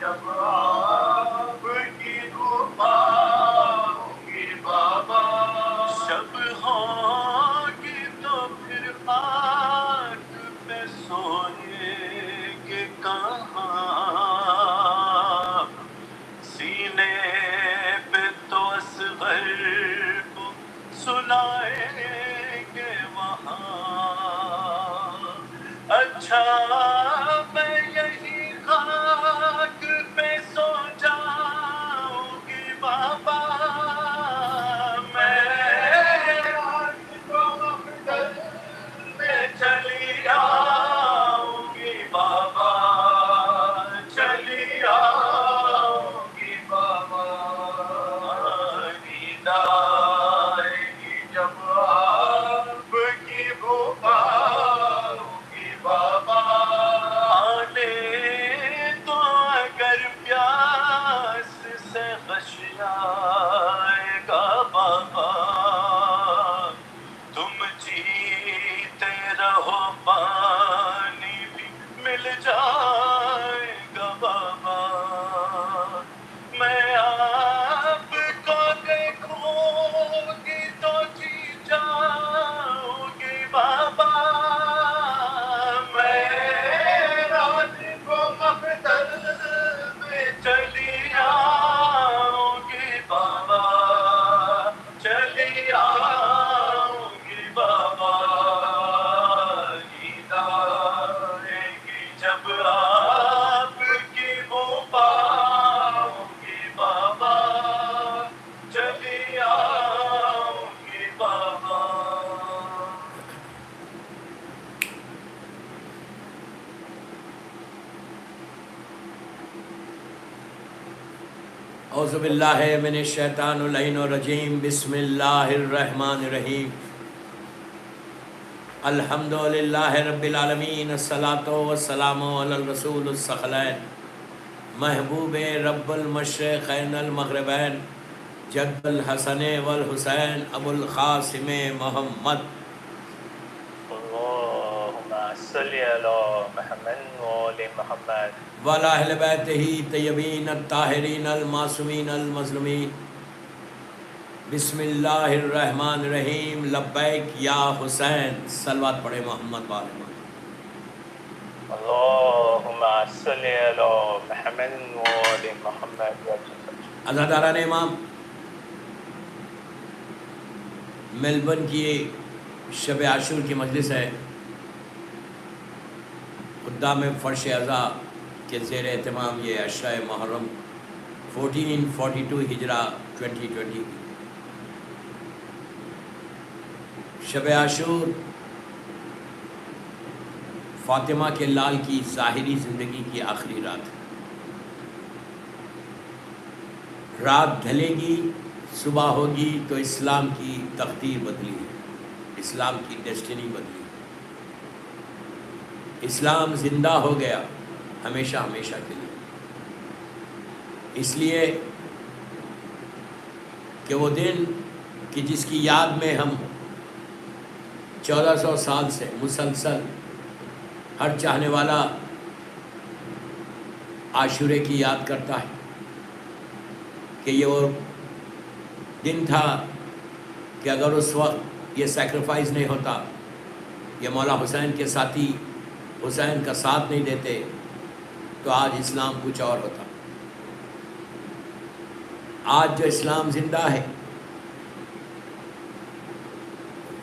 جب آپ کی پاؤں گی بابا، شب ہوگی تو پھر خاک پہ سوئیں گے کہاں، سینے پہ تو اصغر کو سلائیں گے وہاں، اچھا میں یہی خاک پہ سو جاؤں گی بابا، میں رات کو مقتل میں چلی آؤں گی بابا، چلی آؤں گی بابا، نیند آئے گی جب آپ کی بھوپاؤں گی بابا، آنے تو اگر پیاس سے غشیائے گا بابا، تم جیتے رہو پانی بھی مل جائے گا بابا، میں آپ کو دیکھوں گی تو جی جاؤں گی بابا، میں رات کو مقتل میں چلی آؤں گی بابا، چلی آؤں گی بابا، نیند آئے گی جب آپ کی وہ پاؤں گی بابا، چلی آؤں گی بابا۔ اعوذ باللہ من الشیطان اللعین الرجیم، بسم اللہ الرحمن الرحیم، الحمد للہ رب العالمین، الصلاۃ والسلام علی الرسول الثقلین، محبوب رب المشرقین المغربین، جد الحسن والحسین ابو القاسم محمد، اللہم صلی علی محمد وآل محمد وعلی اہل بیتہ طیبین الطاہرین المعصومین المظلومین، بسم اللہ الرحمن الرحیم، لبیک یا حسین، صلوات پڑھے محمد وآل محمد، اللہم صلی علی محمد وآل محمد۔ عزاداران امام، میلبرن کی شب عاشور کی مجلس ہے، خدام فرش عزا کے زیر اہتمام یہ عشرہ محرم 1442 ہجرہ 2020 شب عاشور فاطمہ کے لال کی ظاہری زندگی کی آخری رات ہے۔ رات ڈھلے گی، صبح ہوگی تو اسلام کی تقدیر بدلی ہے، اسلام کی ڈیسٹنی بدلی، اسلام زندہ ہو گیا ہمیشہ ہمیشہ کے لیے، اس لیے کہ وہ دن کہ جس کی یاد میں ہم 1400 سال سے مسلسل ہر چاہنے والا عاشورے کی یاد کرتا ہے، کہ یہ وہ دن تھا کہ اگر اس وقت یہ سیکریفائز نہیں ہوتا، یہ مولا حسین کے ساتھی حسین کا ساتھ نہیں دیتے، تو آج اسلام کچھ اور ہوتا۔ آج جو اسلام زندہ ہے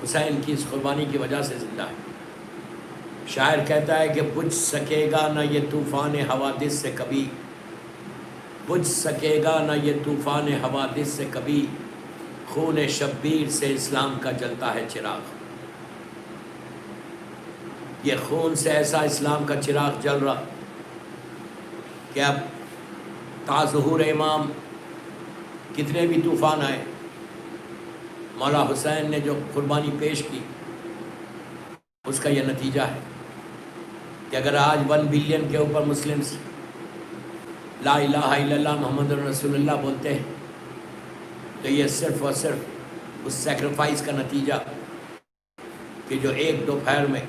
حسین کی اس قربانی کی وجہ سے زندہ ہے۔ شاعر کہتا ہے کہ بجھ سکے گا نہ یہ طوفان حوادث سے کبھی، بجھ سکے گا نہ یہ طوفان حوادث سے کبھی، خون شبیر سے اسلام کا جلتا ہے چراغ۔ یہ خون سے ایسا اسلام کا چراغ جل رہا کہ اب تا ظہور امام کتنے بھی طوفان آئے، مولا حسین نے جو قربانی پیش کی اس کا یہ نتیجہ ہے کہ اگر آج 1 بلین کے اوپر مسلمز لا الہ الا اللہ محمد رسول اللہ بولتے ہیں، تو یہ صرف اور صرف اس سیکریفائس کا نتیجہ کہ جو ایک دوپہر میں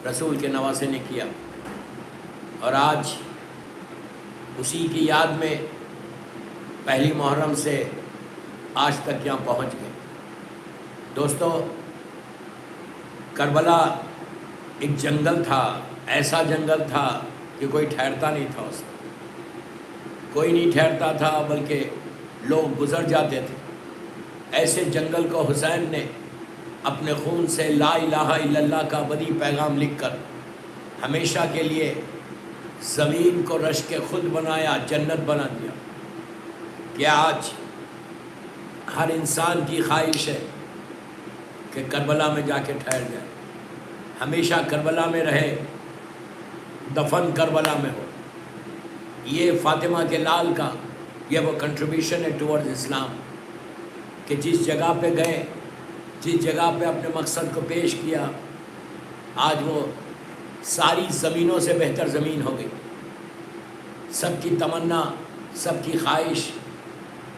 رسول کے نواسے نے کیا، اور آج اسی کی یاد میں پہلی محرم سے آج تک یہاں پہنچ گئے۔ دوستو، کربلا ایک جنگل تھا، ایسا جنگل تھا کہ کوئی ٹھہرتا نہیں تھا، اس میں کوئی نہیں ٹھہرتا تھا، بلکہ لوگ گزر جاتے تھے۔ ایسے جنگل کو حسین نے اپنے خون سے لا الہ الا اللہ کا ابدی پیغام لکھ کر ہمیشہ کے لیے زمین کو رشک خود بنایا، جنت بنا دیا۔ کہ آج ہر انسان کی خواہش ہے کہ کربلا میں جا کے ٹھہر جائے، ہمیشہ کربلا میں رہے، دفن کربلا میں ہو۔ یہ فاطمہ کے لال کا یہ وہ کنٹریبیوشن ہے ٹورڈز اسلام، کہ جس جگہ پہ گئے، جس جگہ پہ اپنے مقصد کو پیش کیا، آج وہ ساری زمینوں سے بہتر زمین ہو گئی۔ سب کی تمنا، سب کی خواہش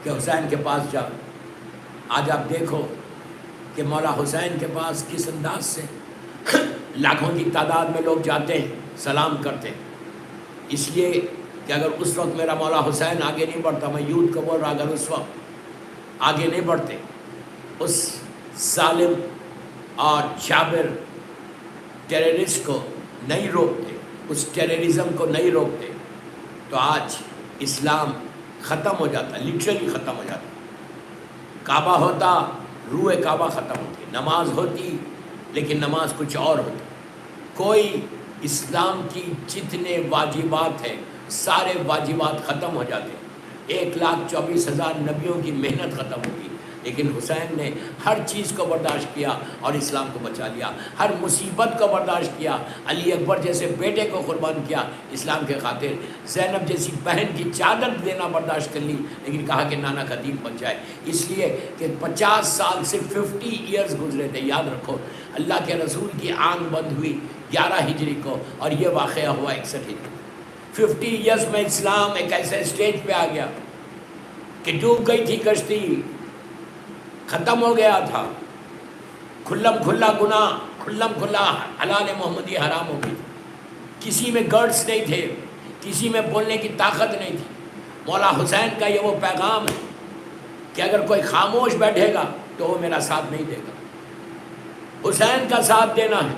کہ حسین کے پاس جاؤ۔ آج آپ دیکھو کہ مولا حسین کے پاس کس انداز سے لاکھوں کی تعداد میں لوگ جاتے ہیں، سلام کرتے ہیں۔ اس لیے کہ اگر اس وقت میرا مولا حسین آگے نہیں بڑھتا، میں یوتھ کو بول رہا، اگر اس وقت آگے نہیں بڑھتے، اس ظالم اور جابر ٹیررسٹ کو نہیں روکتے، اس ٹیررزم کو نہیں روکتے، تو آج اسلام ختم ہو جاتا، لٹرلی ختم ہو جاتا۔ کعبہ ہوتا، روح کعبہ ختم ہوتی، نماز ہوتی لیکن نماز کچھ اور ہوتی۔ کوئی اسلام کی جتنے واجبات ہیں سارے واجبات ختم ہو جاتے، 1,24,000 نبیوں کی محنت ختم ہوتی، لیکن حسین نے ہر چیز کو برداشت کیا اور اسلام کو بچا لیا، ہر مصیبت کو برداشت کیا، علی اکبر جیسے بیٹے کو قربان کیا اسلام کے خاطر، زینب جیسی بہن کی چادر دینا برداشت کر لی، لیکن کہا کہ نانا کا دین بچ جائے، اس لیے کہ 50 سال سے 50 ایئرز گزرے تھے۔ یاد رکھو، اللہ کے رسول کی آنکھ بند ہوئی 11 ہجری کو اور یہ واقعہ ہوا 61 ہجری۔ 50 ایئرز میں اسلام ایک ایسے اسٹیج پہ آ گیا کہ ڈوب گئی تھی کشتی، ختم ہو گیا تھا، کھلم کھلا گناہ، کھلم کھلا حلال محمدی حرام ہو گئی، کسی میں گرڈس نہیں تھے، کسی میں بولنے کی طاقت نہیں تھی۔ مولا حسین کا یہ وہ پیغام ہے کہ اگر کوئی خاموش بیٹھے گا تو وہ میرا ساتھ نہیں دے گا۔ حسین کا ساتھ دینا ہے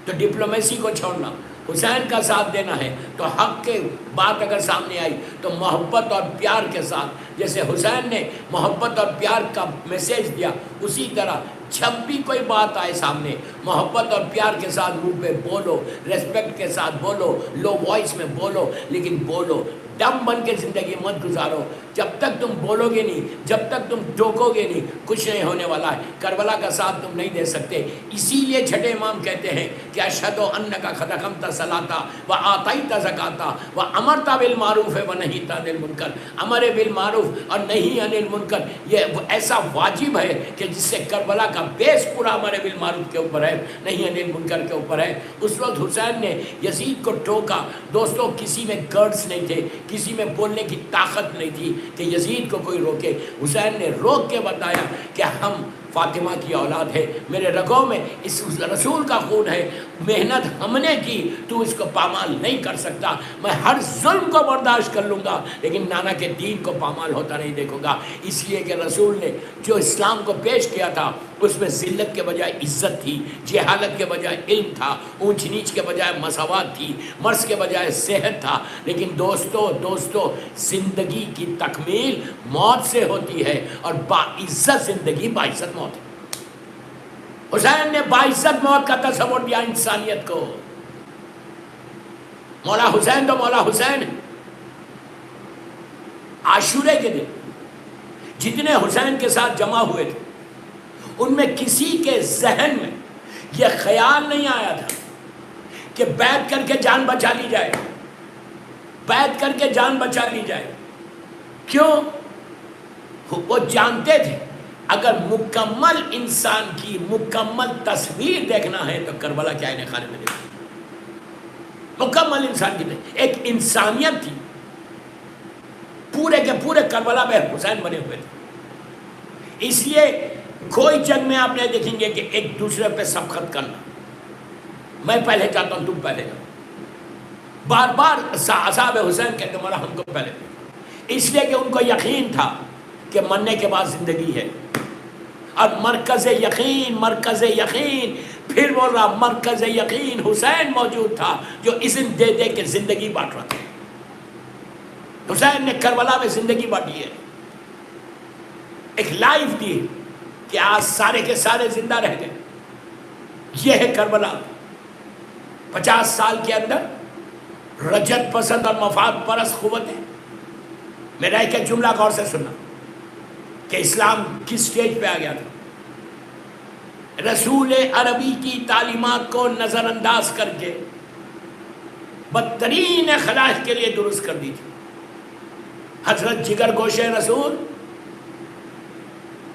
تو ڈپلومیسی کو چھوڑنا، حسین کا ساتھ دینا ہے تو حق کے بات اگر سامنے آئی تو محبت اور پیار کے ساتھ، جیسے حسین نے محبت اور پیار کا میسیج دیا، اسی طرح جب بھی کوئی بات آئے سامنے محبت اور پیار کے ساتھ منہ پہ بولو، ریسپیکٹ کے ساتھ بولو، لو وائس میں بولو، لیکن بولو، ڈم بن کے زندگی مت گزارو۔ جب تک تم بولو گے نہیں، جب تک تم ٹوکو گے نہیں، کچھ نہیں ہونے والا ہے۔ کربلا کا ساتھ تم نہیں دے سکتے، اسی لیے چھٹے امام کہتے ہیں کہ اشہد انک قد اقمت الصلاۃ وآتیت الزکاۃ وامرت بالمعروف ونہیت عن المنکر۔ امر بالمعروف اور نہی عن المنکر یہ ایسا واجب ہے کہ جس سے کربلا کا بیس پورا امر بالمعروف کے اوپر ہے، نہی عن المنکر کے اوپر ہے۔ اس وقت حسین نے یزید کو ٹوکا، دوستوں کسی میں گرڈس نہیں تھے، کسی میں بولنے کی طاقت نہیں تھی کہ یزید کو کوئی روکے۔ حسین نے روک کے بتایا کہ ہم فاطمہ کی اولاد ہے، میرے رگوں میں اس رسول کا خون ہے، محنت ہم نے کی، تو اس کو پامال نہیں کر سکتا، میں ہر ظلم کو برداشت کر لوں گا لیکن نانا کے دین کو پامال ہوتا نہیں دیکھوں گا۔ اس لیے کہ رسول نے جو اسلام کو پیش کیا تھا اس میں ذلت کے بجائے عزت تھی، جہالت کے بجائے علم تھا، اونچ نیچ کے بجائے مساوات تھی، مرض کے بجائے صحت تھا۔ لیکن دوستو زندگی کی تکمیل موت سے ہوتی ہے اور باعزت زندگی باعزت موت ہے۔ حسین نے باعزت موت کا تصور دیا انسانیت کو۔ مولا حسین تو مولا حسین ہے۔ عاشورے کے دن جتنے حسین کے ساتھ جمع ہوئے تھے ان میں کسی کے ذہن میں یہ خیال نہیں آیا تھا کہ بیعت کر کے جان بچا لی جائے، بیعت کر کے جان بچا لی جائے۔ کیوں؟ وہ جانتے تھے اگر مکمل انسان کی مکمل تصویر دیکھنا ہے تو کربلا کے آئینے خانے میں دیکھنا، مکمل انسان کی ایک انسانیت تھی، پورے کے پورے کربلا میں حسین بنے ہوئے تھے۔ اس لیے کوئی جنگ میں آپ نہیں دیکھیں گے کہ ایک دوسرے پہ سبقت کرنا، میں پہلے چاہتا ہوں تم پہلے جاؤ، بار بار اصحاب حسین کہتے مولا ہم کو پہلے دے، اس لیے کہ ان کو یقین تھا کہ مرنے کے بعد زندگی ہے. اور مرکز یقین پھر بول رہا، مرکز یقین حسین موجود تھا جو اذن دے دے کے زندگی بانٹ رہا تھا. حسین نے کربلا میں زندگی بانٹی ہے، ایک لائف دی کہ آج سارے کے سارے زندہ رہ گئے. یہ ہے کربلا. 50 سال کے اندر رجت پسند اور مفاد پرست قوتیں. میرا ایک جملہ غور سے سننا کہ اسلام کس سٹیج پہ آ گیا تھا. رسول عربی کی تعلیمات کو نظر انداز کر کے بدترین خلائق کے لیے درست کر دی تھی. حضرت جگر گوشے رسول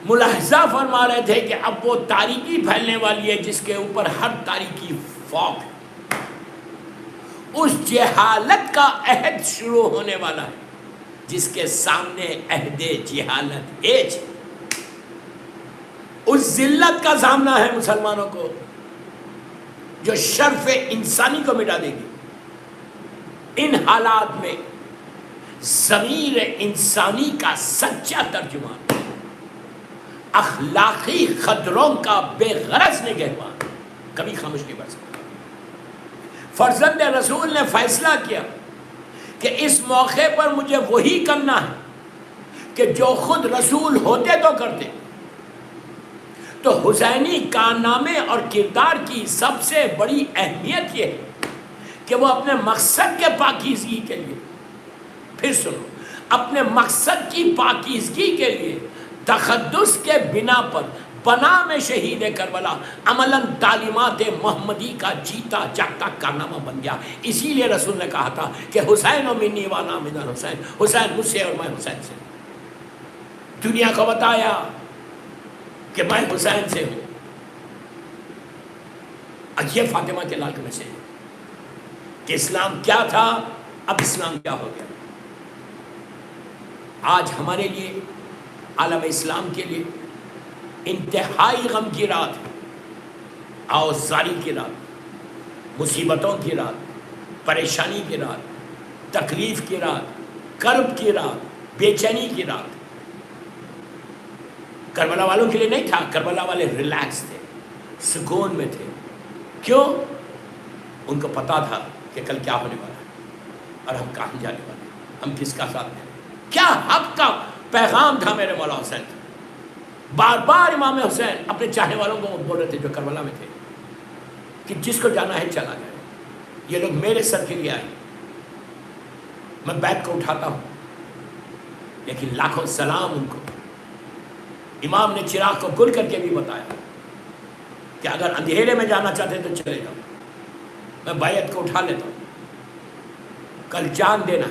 ملاحظہ فرما رہے تھے کہ اب وہ تاریکی پھیلنے والی ہے جس کے اوپر ہر تاریکی فوق ہے. اس جہالت کا عہد شروع ہونے والا ہے جس کے سامنے عہد جہالت ایج. اس ذلت کا سامنا ہے مسلمانوں کو جو شرف انسانی کو مٹا دے گی. ان حالات میں ضمیر انسانی کا سچا ترجمان، اخلاقی خطروں کا بے غرض نگہبان کبھی خاموش نہیں بیٹھ سکتا. فرزند رسول نے فیصلہ کیا کہ اس موقع پر مجھے وہی کرنا ہے کہ جو خود رسول ہوتے تو کرتے. تو حسینی کارنامے اور کردار کی سب سے بڑی اہمیت یہ ہے کہ وہ اپنے مقصد کے پاکیزگی کے لیے، پھر سنو، اپنے مقصد کی پاکیزگی کے لیے تقدس کے بنا پر بنا میں شہید کربلا عملاً تعلیمات محمدی کا جیتا جاگتا کارنامہ بن گیا. اسی لیے رسول نے کہا تھا کہ حسین و منی وانا من الحسین، حسین مجھ سے اور میں حسین سے. دنیا کو بتایا کہ میں حسین سے ہوں. اور یہ فاطمہ کے لاکھ میں سے ہے کہ اسلام کیا تھا، اب اسلام کیا ہو گیا. آج ہمارے لیے، عالم اسلام کے لیے انتہائی غم کی رات ہے، آوازاری کی رات، مصیبتوں کی رات، پریشانی کی رات، تکلیف کی رات، کرب کی رات، بے چینی کی رات. کربلا والوں کے لیے نہیں تھا. کربلا والے ریلیکس تھے، سکون میں تھے. کیوں؟ ان کو پتا تھا کہ کل کیا ہونے والا ہے اور ہم کہاں جانے والے ہیں، ہم کس کا ساتھ دیں. کیا حق کا پیغام تھا میرے مولا حسین. بار بار امام حسین اپنے چاہنے والوں کو بول رہے تھے جو کربلا میں تھے کہ جس کو جانا ہے چلا جائے. یہ لوگ میرے سر کے لیے آئے، میں بیت کو اٹھاتا ہوں، لیکن لاکھوں سلام ان کو. امام نے چراغ کو گل کر کے بھی بتایا کہ اگر اندھیرے میں جانا چاہتے تو چلے جاؤ، میں بیعت کو اٹھا لیتا ہوں، کل جان دینا.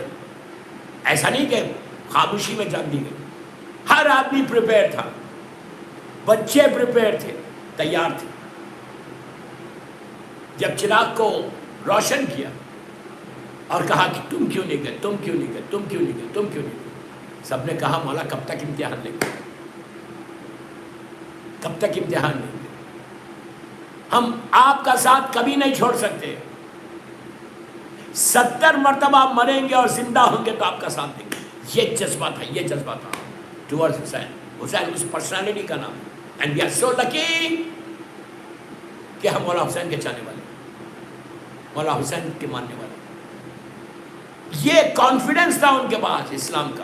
ایسا نہیں کہ خاموشی میں جان دی گئی. ہر آدمی پریپیئر تھا، بچے پریپیئر تھے، تیار تھے. جب چراغ کو روشن کیا اور کہا کہ تم کیوں نہیں گئے، تم کیوں نہیں گئے، تم کیوں نہیں گئے، تم کیوں نہیں گئے، سب نے کہا مولا کب تک امتحان لیں گے، کب تک امتحان لیں گے، ہم آپ کا ساتھ کبھی نہیں چھوڑ سکتے. 70 مرتبہ مریں گے اور زندہ ہوں گے تو آپ کا ساتھ دیں گے. یہ جذبہ تھا، یہ جذبہ تھا ٹورڈز حسین. حسین اس پرسنالٹی کا نام ہے. اینڈ وی آر سو لکی کہ ہم مولا حسین کے چاہنے والے، مولا حسین کے ماننے والے. یہ کانفیڈنس تھا ان کے پاس اسلام کا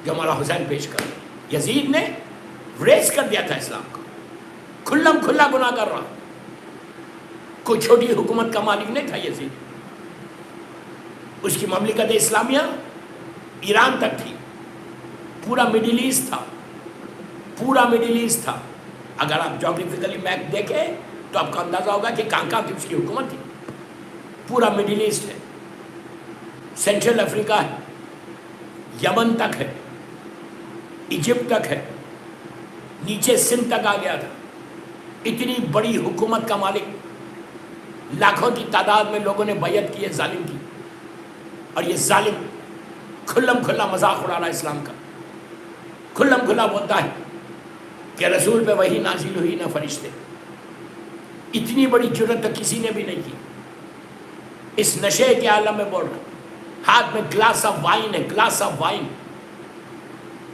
جو مولا حسین پیش کر. یزید نے ریس کر دیا تھا اسلام کو، کھلم کھلا گناہ کر رہا. کوئی چھوٹی حکومت کا مالک نہیں تھا یزید. اس کی مملکت اسلامیہ ایران تک تھی، پورا مڈل ایسٹ تھا، پورا مڈل ایسٹ تھا. اگر آپ جغرافیکلی میپ دیکھیں تو آپ کو اندازہ ہوگا کہ کہاں کہاں اس کی حکومت تھی. پورا مڈل ایسٹ ہے، سینٹرل افریقہ ہے، یمن تک ہے، ایجپٹ تک ہے، نیچے سندھ تک آ گیا تھا. اتنی بڑی حکومت کا مالک، لاکھوں کی تعداد میں لوگوں نے بیعت کی ہے ظالم کی. اور یہ ظالم کھلم کھلا مذاق اڑا رہا اسلام کا، کھلم کھلا بولتا ہے کہ رسول پہ وحی نازل ہوئی نہ فرشتے. اتنی بڑی جرت تو کسی نے بھی نہیں کی. اس نشے کے عالم میں بول رہا ہوں. ہاتھ میں گلاس آف وائن ہے، گلاس آف وائن.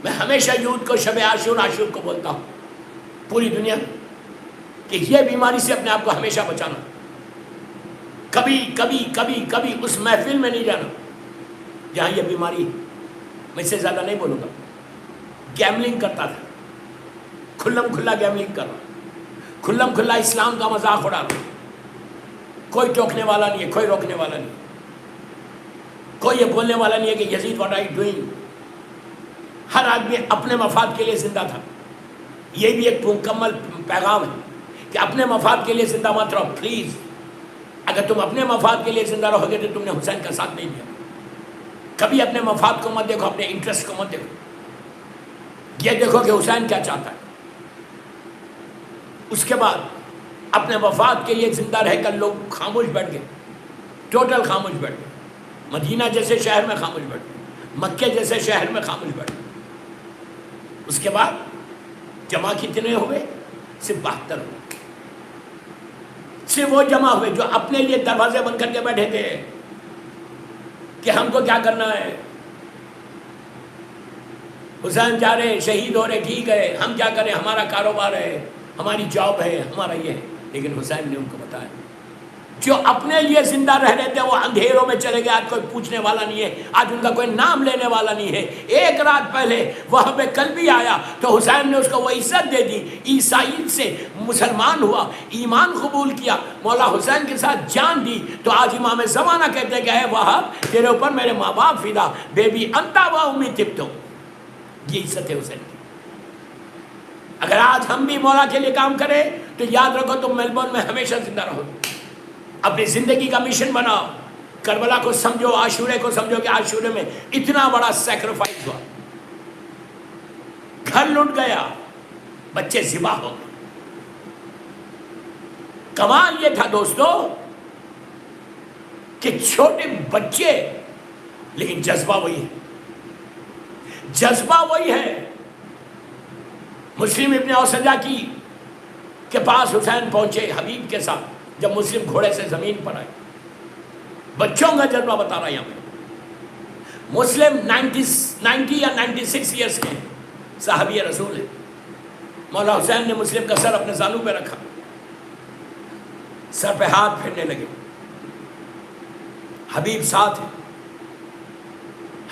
میں ہمیشہ یوتھ کو شب عاشور کو بولتا ہوں پوری دنیا میں کہ یہ بیماری سے اپنے آپ کو ہمیشہ بچانا. کبھی کبھی کبھی کبھی اس محفل میں نہیں جانا جہاں یہ بیماری. میں اس سے زیادہ نہیں بولوں گا. گیملنگ کرتا تھا، کھلم کھلا گیملنگ کر رہا، کھلم کھلا اسلام کا مذاق اڑا رہا. کوئی ٹوکنے والا نہیں ہے، کوئی روکنے والا نہیں، کوئی یہ بولنے والا نہیں ہے کہ یزید واٹ آر یو ڈوئنگ. ہر آدمی اپنے مفاد کے لیے زندہ تھا. یہ بھی ایک مکمل پیغام ہے کہ اپنے مفاد کے لیے زندہ مت رہو پلیز. اگر تم اپنے مفاد کے لیے زندہ رہو گے تو تم نے حسین کا ساتھ نہیں دیا. کبھی اپنے مفاد کو مت دیکھو، اپنے انٹرسٹ کو مت دیکھو. یہ دیکھو کہ حسین کیا چاہتا ہے. اس کے بعد اپنے مفاد کے لیے زندہ رہ کر لوگ خاموش بیٹھ گئے، ٹوٹل خاموش بیٹھ گئے. مدینہ جیسے شہر میں خاموش بیٹھ گئے، مکے جیسے شہر میں خاموش بیٹھ گئے. اس کے بعد جمع کتنے ہوئے؟ صرف 72 ہوئے. صرف وہ جمع ہوئے جو اپنے لیے دروازے بند کر کے بیٹھے تھے کہ ہم کو کیا کرنا ہے. حسین جا رہے، شہید ہو رہے، ٹھیک ہے، ہم کیا کریں، ہمارا کاروبار ہے، ہماری جاب ہے، ہمارا یہ ہے. لیکن حسین نے ان کو بتایا جو اپنے لیے زندہ رہ رہے تھے وہ اندھیروں میں چلے گئے. آج کوئی پوچھنے والا نہیں ہے، آج ان کا کوئی نام لینے والا نہیں ہے. ایک رات پہلے وہاں پہ کلبی آیا تو حسین نے اس کو وہ عزت دے دی. عیسائی سے مسلمان ہوا، ایمان قبول کیا، مولا حسین کے ساتھ جان دی. تو آج امام زمانہ کہتے ہیں کہ اے وہاب تیرے اوپر میرے ماں باپ فدا، بیبی انتا و امی تبتو. یہ عزت ہے حسین کی. اگر آج ہم بھی مولا کے لیے کام کریں تو یاد رکھو تم میلبورن میں ہمیشہ زندہ رہو. اپنی زندگی کا مشن بناؤ. کربلا کو سمجھو، عاشورے کو سمجھو کہ عاشورے میں اتنا بڑا سیکریفائس ہوا. گھر لٹ گیا، بچے ذبح ہو گئے. کمال یہ تھا دوستو کہ چھوٹے بچے، لیکن جذبہ وہی ہے، جذبہ وہی ہے. مسلم ابن اوسجا کے پاس حسین پہنچے حبیب کے ساتھ جب مسلم گھوڑے سے زمین پر آئے. بچوں کا جذبہ بتا رہا یہاں پہ. مسلم 90 یا 96 ایئرس کے صحابی رسول ہیں. مولا حسین نے مسلم کا سر اپنے زانو پہ رکھا، سر پہ ہاتھ پھیرنے لگے. حبیب ساتھ ہے.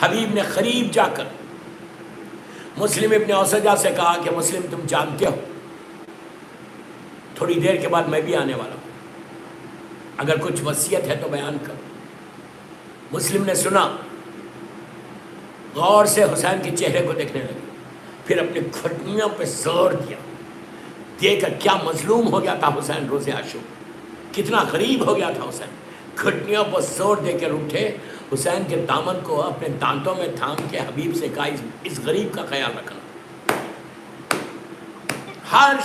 حبیب نے قریب جا کر مسلم ابن اوسجا سے کہا کہ مسلم تم جانتے ہو تھوڑی دیر کے بعد میں بھی آنے والا ہوں، اگر کچھ وصیت ہے تو بیان کرو. مسلم نے سنا، غور سے حسین کے چہرے کو دیکھنے لگے، پھر اپنی گھٹنوں پہ زور دیا. دیکھ کر کیا مظلوم ہو گیا تھا حسین روز عاشور، کتنا غریب ہو گیا تھا حسین. گھٹنوں پر زور دے کر اٹھے، حسین کے دامن کو اپنے دانتوں میں تھام کے حبیب سے کہا اس غریب کا خیال رکھنا. ہر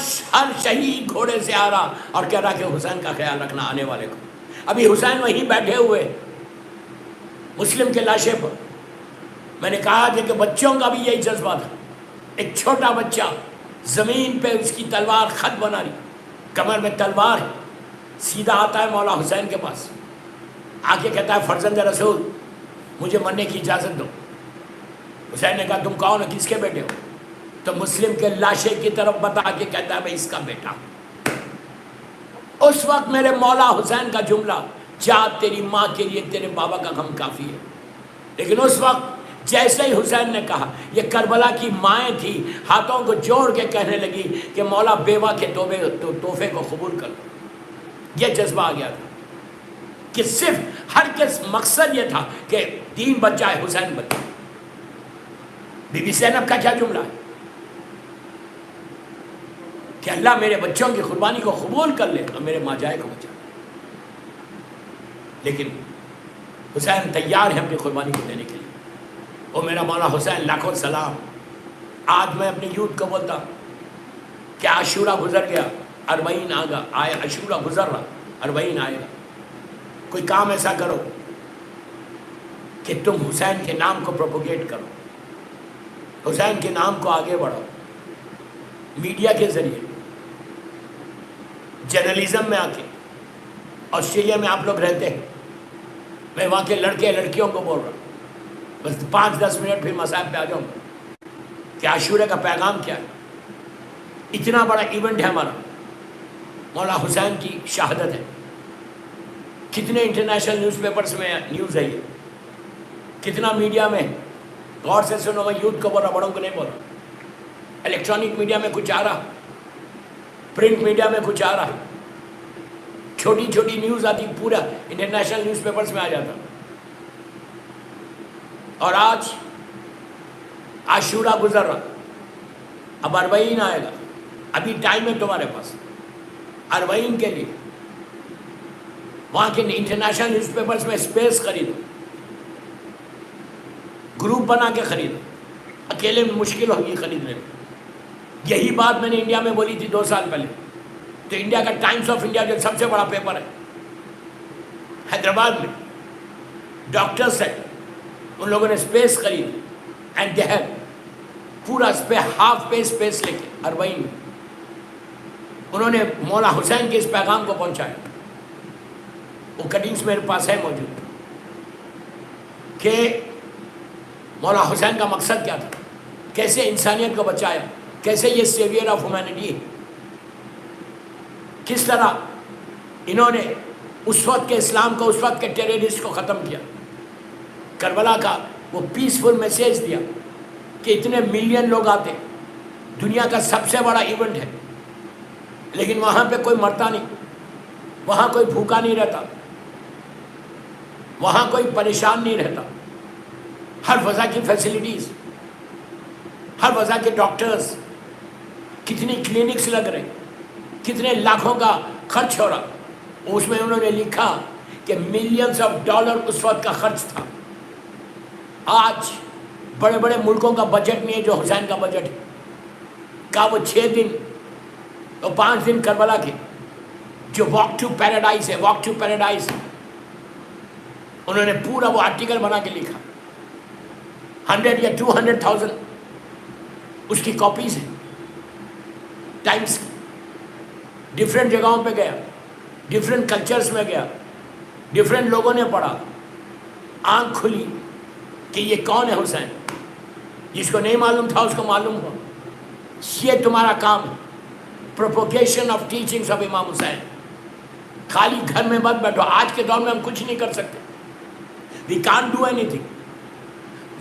شہید گھوڑے سے آ رہا اور کہہ رہا کہ حسین کا خیال رکھنا آنے والے کو. ابھی حسین وہیں بیٹھے ہوئے مسلم کے لاشے پر. میں نے کہا تھا کہ بچوں کا بھی یہی جذبہ تھا. ایک چھوٹا بچہ زمین پہ اس کی تلوار خط بنا رہی، کمر میں تلوار ہے، سیدھا آتا ہے مولا حسین کے پاس، آ کے کہتا ہے فرزند رسول مجھے مرنے کی اجازت دو. حسین نے کہا تم کون ہو، کس کے بیٹے ہو؟ تو مسلم کے لاشے کی طرف بتا کے کہتا ہے میں اس کا بیٹا. اس وقت میرے مولا حسین کا جملہ جا تیری ماں کے لیے تیرے بابا کا غم کافی ہے. لیکن اس وقت جیسے ہی حسین نے کہا، یہ کربلا کی مائیں تھی، ہاتھوں کو جوڑ کے کہنے لگی کہ مولا بیوہ کے تحفے کو قبول کر. یہ جذبہ آ گیا تھا کہ صرف ہر کس مقصد یہ تھا کہ دین بچ جائے، حسین بچ جائے. بی بی زینب کا کیا جملہ ہے کہ اللہ میرے بچوں کی قربانی کو قبول کر لے اور میرے ماں جائے کو بچا. لیکن حسین تیار ہے اپنی قربانی کو دینے کے لیے. وہ میرا مولا حسین لاکھوں سلام. آج میں اپنی یوتھ کو بولتا کہ عاشورہ گزر گیا، 40 آیا، عاشورہ گزر رہا، 40 آئے گا. کوئی کام ایسا کرو کہ تم حسین کے نام کو پروپوگیٹ کرو، حسین کے نام کو آگے بڑھاؤ. میڈیا کے ذریعے، جرنلزم میں آ کے. آسٹریلیا میں آپ لوگ رہتے ہیں، میں وہاں کے لڑکے لڑکیوں کو بول رہا ہوں، بس 5-10 منٹ پھر مصائب پہ آ جاؤں گا کہ عاشورہ کا پیغام کیا ہے. اتنا بڑا ایونٹ ہے ہمارا، مولا حسین کی شہادت ہے. کتنے انٹرنیشنل نیوز پیپرز میں نیوز ہے یہ، کتنا میڈیا میں. غور سے سنو، میں یوتھ کو بول رہا، بڑوں کو نہیں بول رہا. الیکٹرانک میڈیا میں کچھ آ رہا، پرنٹ میڈیا میں کچھ آ رہا، چھوٹی چھوٹی نیوز آتی، پورا انٹرنیشنل نیوز پیپرز میں آ جاتا. اور آج عاشورہ گزر رہا، اب اربعین آئے گا. ابھی ٹائم ہے تمہارے پاس اربعین کے لیے. وہاں کے انٹرنیشنل نیوز پیپرز میں اسپیس خریدو، گروپ بنا کے خریدو. اکیلے میں مشکل ہوگی خریدنے میں. یہی بات میں نے انڈیا میں بولی تھی 2 سال پہلے. تو انڈیا کا ٹائمز آف انڈیا جو سب سے بڑا پیپر ہے حیدرآباد میں، ڈاکٹرز ہے، ان لوگوں نے اسپیس خریدی. اینڈ دے ہیو پورا ہاف پہ اسپیس لے کے اربعین میں انہوں نے مولا حسین کے اس پیغام کو پہنچایا. وہ کٹنگز میرے پاس ہے موجود کہ مولا حسین کا مقصد کیا تھا، کیسے انسانیت کو بچایا، کیسے یہ سیویئر آف ہیومینٹی ہے، کس طرح انہوں نے اس وقت کے اسلام کو، اس وقت کے ٹیررسٹ کو ختم کیا. کربلا کا وہ پیسفل میسیج دیا کہ اتنے ملین لوگ آتے، دنیا کا سب سے بڑا ایونٹ ہے، لیکن وہاں پہ کوئی مرتا نہیں، وہاں کوئی بھوکا نہیں رہتا، وہاں کوئی پریشان نہیں رہتا. ہر وجہ کی فیسلٹیز، ہر وجہ کے ڈاکٹرز، کتنی کلینکس لگ رہے، کتنے لاکھوں کا خرچ ہو رہا. اس میں انہوں نے لکھا کہ ملینز آف ڈالر اس وقت کا خرچ تھا. آج بڑے بڑے ملکوں کا بجٹ نہیں ہے جو حسین کا بجٹ ہے. کا وہ 6 دن تو 5 دن کربلا کے جو واک ٹو پیراڈائز ہے، واک ٹو پیراڈائز، انہوں نے پورا وہ آرٹیکل بنا کے لکھا. 100 یا 200,000 اس کی کاپیز ہیں ٹائمز کی. ڈفرینٹ جگہوں پہ گیا، ڈفرینٹ کلچرز میں گیا، ڈفرینٹ لوگوں نے پڑھا، آنکھ کھلی کہ یہ کون ہے حسین. جس کو نہیں معلوم تھا اس کو معلوم ہوا. یہ تمہارا کام ہے، پروپوگیشن آف ٹیچنگز آف امام حسین. خالی گھر میں مت بیٹھو. آج کے دور میں ہم کچھ نہیں کر سکتے. We can't do anything.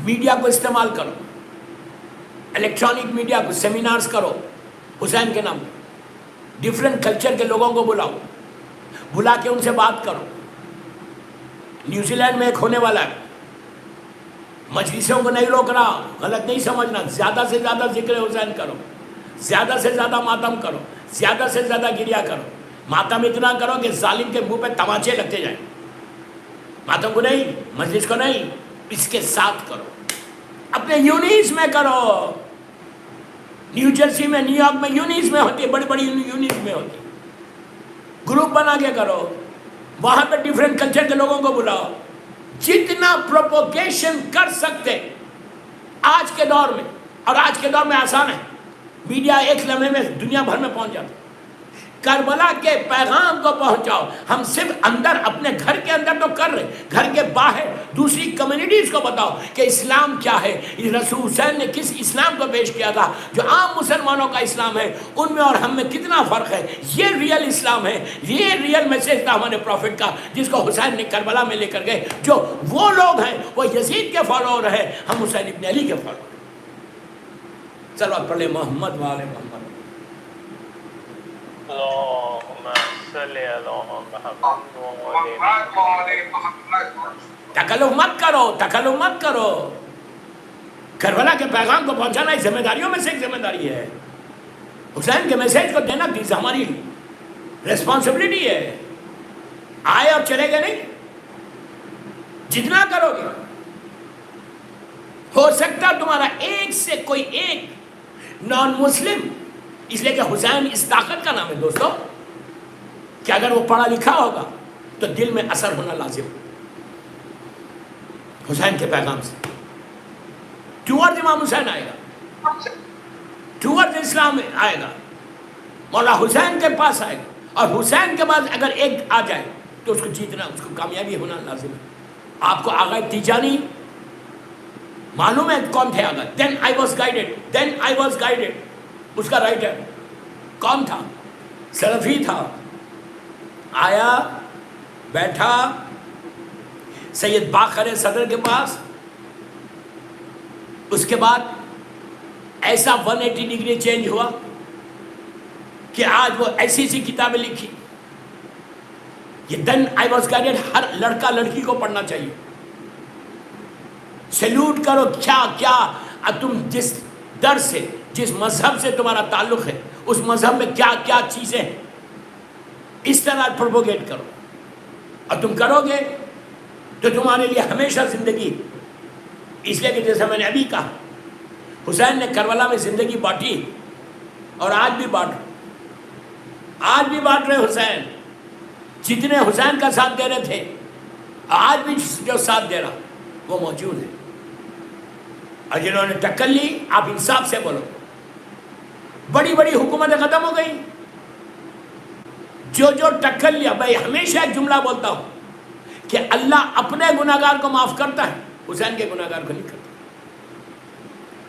Media کو استعمال کرو، الیکٹرانک میڈیا کو، سیمینارز کرو حسین کے نام پہ. ڈفرینٹ کلچر کے لوگوں کو بلاؤ، بلا کے ان سے بات کرو. نیوزی لینڈ میں ایک ہونے والا ہے، مجلسوں کو نہیں روک رہا، غلط نہیں سمجھنا. زیادہ سے زیادہ ذکر حسین کرو، زیادہ سے زیادہ ماتم کرو، زیادہ سے زیادہ گریا کرو. ماتم اتنا کرو کہ ظالم کے منہ پہ تماچے لگتے جائیں. ماتم کو نہیں، مجلس کو نہیں، اس کے ساتھ کرو. اپنے یونیز میں کرو. نیو جرسی میں، نیو یارک میں یونیز میں ہوتی ہے، بڑی بڑی یونیز میں ہوتی ہے. گروپ بنا کے کرو، وہاں پہ ڈیفرنٹ کلچر کے لوگوں کو بلاؤ. جتنا پروپوگیشن کر سکتے آج کے دور میں، اور آج کے دور میں آسان ہے، میڈیا ایک لمحے میں دنیا بھر میں پہنچ جاتا. کربلا کے پیغام کو پہنچاؤ. ہم صرف اندر اپنے گھر کے اندر تو کر رہے، گھر کے باہر دوسری کمیونٹیز کو بتاؤ کہ اسلام کیا ہے. رسول حسین نے کس اسلام کو پیش کیا تھا جو عام مسلمانوں کا اسلام ہے، ان میں اور ہم میں کتنا فرق ہے. یہ ریئل اسلام ہے، یہ ریئل میسیج تھا ہمارے پروفٹ کا جس کو حسین نے کربلا میں لے کر گئے. جو وہ لوگ ہیں وہ یزید کے فالوور ہیں، ہم حسین ابن علی کے فالوور. چلو آپ پڑھ لیں محمد والے محمد. تکلف مت کرو، تکلف مت کرو. کربلا کے پیغام کو پہنچانا اس ذمہ داریوں میں سے ایک ذمہ داری ہے. حسین کے میسیج کو دینا ہماری ریسپانسبلٹی ہے. آئے اور چلے گئے نہیں. جتنا کرو گے ہو سکتا تمہارا ایک سے کوئی ایک نان مسلم، اس لیے کہ حسین اس طاقت کا نام ہے دوستو کہ اگر وہ پڑھا لکھا ہوگا تو دل میں اثر ہونا لازم. حسین کے پیغام سے ٹورڈ امام حسین آئے گا، ٹورڈ اسلام آئے گا، مولا حسین کے پاس آئے گا. اور حسین کے بعد اگر ایک آ جائے تو اس کو جیتنا، اس کو کامیابی ہونا لازم ہے. آپ کو آغا تیجانی معلوم ہے کون تھے آغا؟ دین آئی واز گائیڈڈ، اس کا رائٹر کون تھا؟ سلفی تھا. آیا بیٹھا سید باقر صدر کے پاس، اس کے بعد ایسا 180 ڈگری چینج ہوا کہ آج وہ ایسی سی کتابیں لکھی. یہ دین آئی واز گائیڈڈ ہر لڑکا لڑکی کو پڑھنا چاہیے. سیلوٹ کرو. کیا تم جس در سے، جس مذہب سے تمہارا تعلق ہے، اس مذہب میں کیا کیا چیزیں ہیں، اس طرح پروپوگیٹ کرو. اور تم کرو گے تو تمہارے لیے ہمیشہ زندگی. اس لیے کہ جیسا میں نے ابھی کہا، حسین نے کربلا میں زندگی بانٹی اور آج بھی بانٹ رہے. حسین جتنے حسین کا ساتھ دے رہے تھے، آج بھی جو ساتھ دے رہا وہ موجود ہے. اور جنہوں نے ٹکر لی، آپ انصاف سے بولو، بڑی بڑی حکومتیں ختم ہو گئی. جو ٹکر لیا، میں ہمیشہ ایک جملہ بولتا ہوں کہ اللہ اپنے گناہگار کو معاف کرتا ہے، حسین کے گناہگار کو نہیں کرتا.